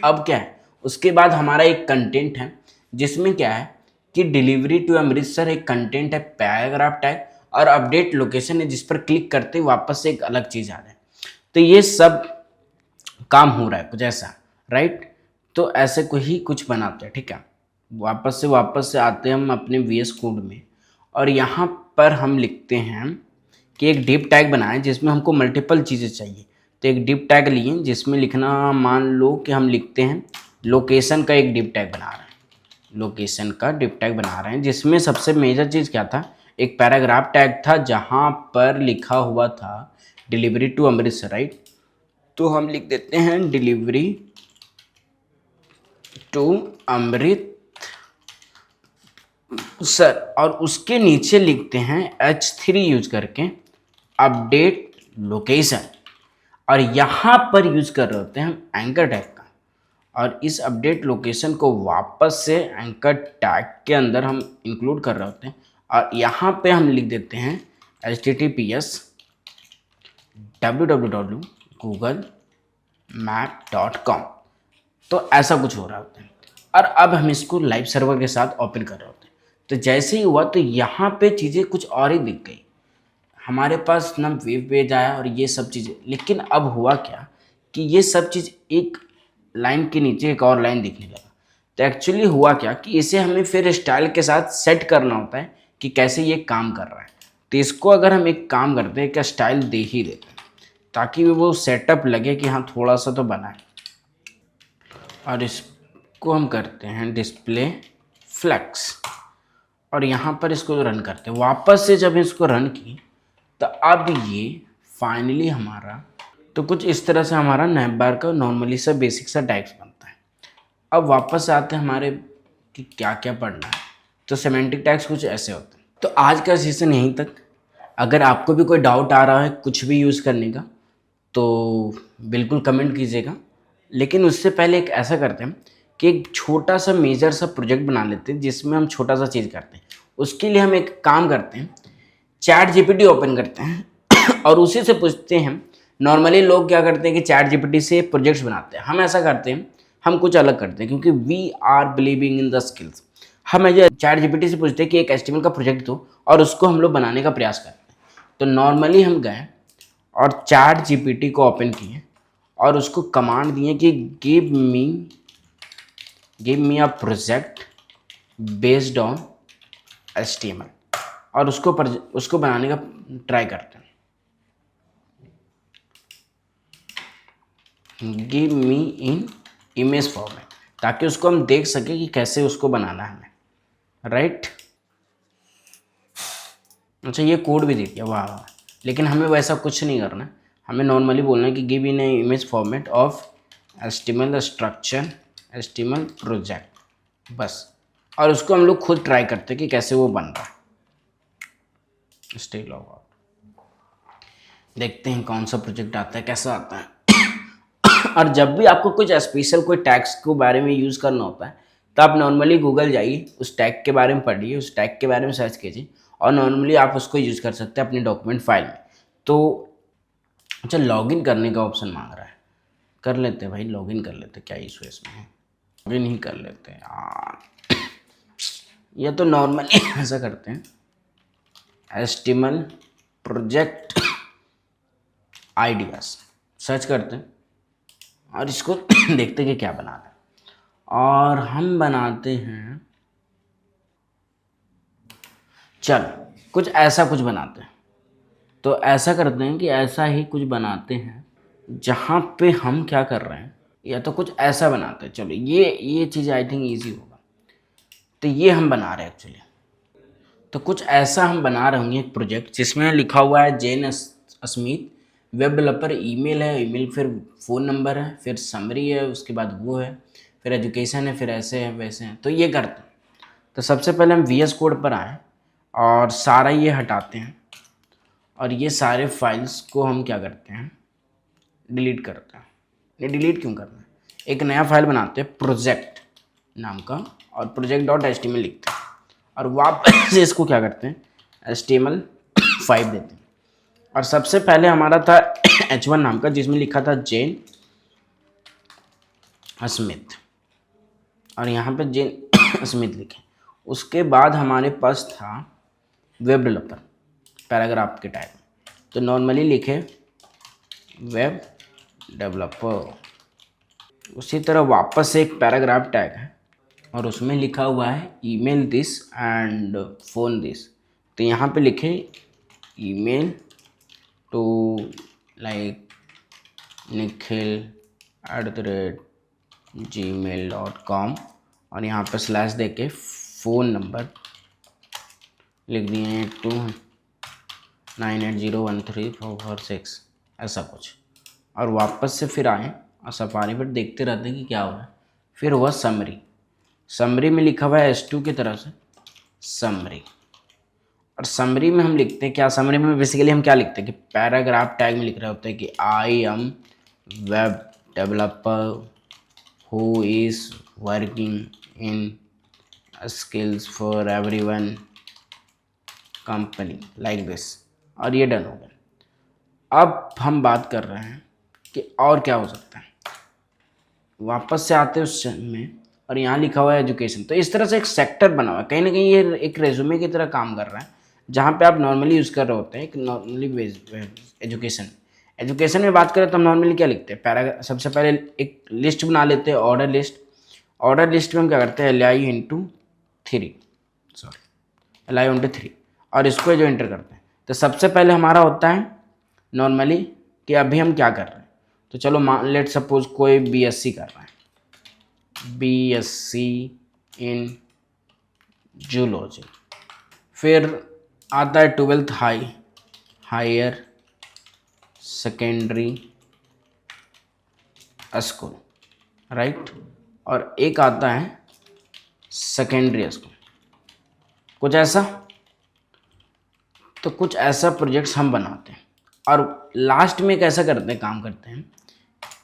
S1: अब क्या है, उसके बाद हमारा एक कंटेंट है जिसमें क्या है कि डिलीवरी टू अमृतसर एक कंटेंट है, पैराग्राफ टैग और अपडेट लोकेशन है, जिस पर क्लिक करते ही वापस से एक अलग चीज़ आ जाए। तो ये सब काम हो रहा है कुछ ऐसा, राइट। तो ऐसे को ही कुछ बनाते हैं, ठीक है। वापस से आते हैं हम अपने VS कोड में, और यहाँ पर हम लिखते हैं कि एक डिव टैग बनाएं जिसमें हमको मल्टीपल चीज़ें चाहिए। तो एक डिव टैग लिए जिसमें लिखना, मान लो कि हम लिखते हैं लोकेशन का एक डिव टैग बना रहे हैं, लोकेशन का डिव टैग बना रहे हैं, जिसमें सबसे मेजर चीज़ क्या था, एक पैराग्राफ टैग था जहाँ पर लिखा हुआ था डिलीवरी टू अमृतसर, राइट। तो हम लिख देते हैं डिलीवरी टू अमृतसर, और उसके नीचे लिखते हैं H3 यूज करके अपडेट लोकेशन, और यहाँ पर यूज कर रहे होते हैं हम एंकर टैग का, और इस अपडेट लोकेशन को वापस से एंकर टैग के अंदर हम इंक्लूड कर रहे होते हैं, और यहाँ पे हम लिख देते हैं https://www.google-map.com। तो ऐसा कुछ हो रहा होता है, और अब हम इसको लाइव सर्वर के साथ ओपन कर रहे होते हैं। तो जैसे ही हुआ तो यहाँ पे चीज़ें कुछ और ही दिख गई, हमारे पास ना वेब पेज आया और ये सब चीज़ें। लेकिन अब हुआ क्या कि ये सब चीज़ एक लाइन के नीचे एक और लाइन दिखने लगा। तो एक्चुअली हुआ क्या कि इसे हमें फिर स्टाइल के साथ सेट करना होता है कि कैसे ये काम कर रहा है। तो इसको अगर हम एक काम करते हैं, क्या स्टाइल दे ही देते हैं ताकि वो सेटअप लगे कि हाँ थोड़ा सा तो बना है, और इसको हम करते हैं डिस्प्ले फ्लेक्स, और यहाँ पर इसको रन करते हैं। वापस से जब इसको रन की तो अब ये फाइनली हमारा, तो कुछ इस तरह से हमारा नैप बार का नॉर्मली सा बेसिक सा टैग्स बनता है। अब वापस आते हैं हमारे कि क्या क्या पढ़ना है, तो सिमेंटिक टैग्स कुछ ऐसे होते हैं। तो आज का सेशन यहीं तक। अगर आपको भी कोई डाउट आ रहा है कुछ भी यूज़ करने का तो बिल्कुल कमेंट कीजिएगा, लेकिन उससे पहले एक ऐसा करते हैं कि एक छोटा सा मेजर सा प्रोजेक्ट बना लेते हैं जिसमें हम छोटा सा चीज़ करते हैं। उसके लिए हम एक काम करते हैं, चैट जीपीटी ओपन करते हैं और उसी से पूछते हैं। नॉर्मली लोग क्या करते हैं कि चैट जीपीटी से प्रोजेक्ट्स बनाते हैं, हम ऐसा करते हैं, हम कुछ अलग करते हैं क्योंकि we are believing in the skills. हम ऐसे चैट जीपीटी से पूछते हैं कि एक एचटीएमएल का प्रोजेक्ट दो और उसको हम लोग बनाने का प्रयास करते हैं। तो नॉर्मली हम गए और चैट जीपीटी को ओपन किए और उसको कमांड दिए कि give me a project based on HTML और उसको बनाने का ट्राई करते हैं। गिव मी इन इमेज फॉर्मेट, ताकि उसको हम देख सके कि कैसे उसको बनाना है हमें, राइट। अच्छा, ये कोड भी दे दिया, वाह वाह। लेकिन हमें वैसा कुछ नहीं करना है, हमें नॉर्मली बोलना है कि give in A image format of HTML structure HTML project, बस। और उसको हम लोग खुद ट्राई करते हैं कि कैसे वो बन रहा है। स्टे लॉग आउट, देखते हैं कौन सा प्रोजेक्ट आता है, कैसा आता है। और जब भी आपको कुछ स्पेशल कोई टैग्स के बारे में यूज़ करना होता है तो आप नॉर्मली गूगल जाइए, उस टैग के बारे में पढ़िए, उस टैग के बारे में सर्च कीजिए और नॉर्मली आप उसको यूज़ कर सकते हैं अपनी डॉक्यूमेंट फाइल में। तो अच्छा, लॉगिन करने का ऑप्शन मांग रहा है, कर लेते हैं भाई, लॉगिन कर लेते हैं, क्या इशू है इसमें, लॉगिन ही कर लेते हैं यार। ये तो नॉर्मली ऐसा करते हैं, HTML प्रोजेक्ट ID बस सर्च करते हैं और इसको देखते हैं कि क्या बनाना है। और हम बनाते हैं, चल कुछ ऐसा कुछ बनाते हैं। तो ऐसा करते हैं कि ऐसा ही कुछ बनाते हैं जहाँ पे हम क्या कर रहे हैं, या तो कुछ ऐसा बनाते हैं। चलो ये चीज़ आई थिंक ईजी होगा। तो ये हम बना रहे हैं एक्चुअली, तो कुछ ऐसा हम बना रहे होंगे एक प्रोजेक्ट जिसमें लिखा हुआ है Jain Asmit, web developer, email है, ईमेल फिर फ़ोन नंबर है, फिर समरी है, उसके बाद वो है, फिर एजुकेशन है, फिर ऐसे है वैसे हैं। तो ये करते हैं। तो सबसे पहले हम VS कोड पर आए और सारा ये हटाते हैं और ये सारे फाइल्स को हम क्या करते हैं, डिलीट करते हैं। ये डिलीट क्यों करना है, एक नया फाइल बनाते हैं प्रोजेक्ट नाम का और project.html लिखते हैं और वापस से इसको क्या करते हैं, HTML5 देते हैं। और सबसे पहले हमारा था H1 नाम का जिसमें लिखा था जैन स्मिथ और यहाँ पे जैन स्मिथ लिखे। उसके बाद हमारे पास था वेब डेवलपर पैराग्राफ के टाइप, तो नॉर्मली लिखे वेब डेवलपर। उसी तरह वापस से एक पैराग्राफ टैग है और उसमें लिखा हुआ है email this and phone this. तो यहाँ पे लिखे ईमेल टू लाइक nikhil@gmail.com और यहाँ पर स्लैश दे के फ़ोन नंबर लिख दिए 2980134446 ऐसा कुछ। और वापस से फिर आए और सफारी पर देखते रहते हैं कि क्या हुआ है। फिर हुआ समरी में लिखा हुआ है S2 की तरह से समरी। और समरी में हम लिखते हैं क्या, समरी में बेसिकली हम क्या लिखते हैं कि पैराग्राफ टैग में लिख रहे होते हैं कि I am web developer who is working in skills for everyone company like this, और ये डन हो गया। अब हम बात कर रहे हैं कि और क्या हो सकता है। वापस से आते हैं उस में और यहाँ लिखा हुआ है एजुकेशन। तो इस तरह से एक सेक्टर बना हुआ है, कहीं ना कहीं ये एक रेज्यूमे की तरह काम कर रहा है जहाँ पे आप नॉर्मली यूज़ कर रहे होते हैं एक नॉर्मली एजुकेशन में बात करें तो हम नॉर्मली क्या लिखते हैं, पैराग्राफ। सबसे पहले एक लिस्ट बना लेते हैं, ऑर्डर लिस्ट में हम क्या करते हैं li×3 और इसको जो एंटर करते हैं। तो सबसे पहले हमारा होता है नॉर्मली कि अभी हम क्या कर रहे हैं। तो चलो मान लेट सपोज कोई BSc कर रहा है, BSc इन जूलॉजी। फिर आता है 12th higher secondary school, right. और एक आता है सेकेंडरी स्कूल, कुछ ऐसा। तो कुछ ऐसा प्रोजेक्ट्स हम बनाते हैं और लास्ट में एक ऐसा करते हैं, काम करते हैं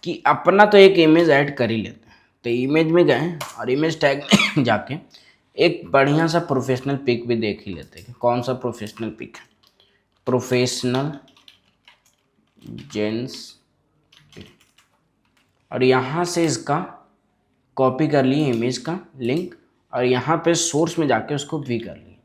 S1: कि अपना तो एक इमेज ऐड कर ही लेते हैं। तो इमेज में गए और इमेज टैग में जाके एक बढ़िया सा प्रोफेशनल पिक भी देख ही लेते हैं। कौन सा प्रोफेशनल पिक है? Professional gents. और यहाँ से इसका कॉपी कर लिए इमेज का लिंक और यहाँ पे सोर्स में जाके उसको भी कर लिए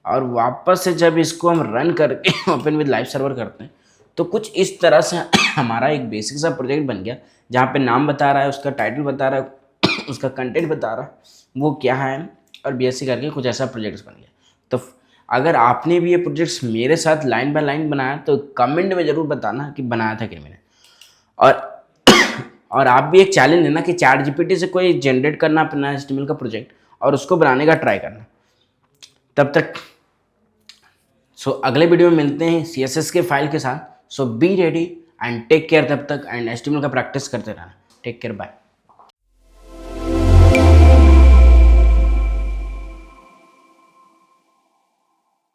S1: और वापस से जब इसको हम रन करके ओपन विद लाइव सर्वर करते हैं तो कुछ इस तरह से हमारा एक बेसिक सा प्रोजेक्ट बन गया, जहाँ पे नाम बता रहा है, उसका टाइटल बता रहा है, उसका कंटेंट बता रहा है वो क्या है, और बीएससी करके कुछ ऐसा प्रोजेक्ट बन गया। तो अगर आपने भी ये प्रोजेक्ट्स मेरे साथ लाइन बाय लाइन बनाया तो कमेंट में ज़रूर बताना कि बनाया था कि मैंने। और आप भी एक चैलेंज लेना कि चैट जीपीटी से कोई जनरेट करना अपना HTML का प्रोजेक्ट और उसको बनाने का ट्राई करना। तब तक अगले वीडियो में मिलते हैं CSS के फाइल के साथ। Be ready and take care तब तक, एंड HTML का प्रैक्टिस करते रहना। Take care, bye.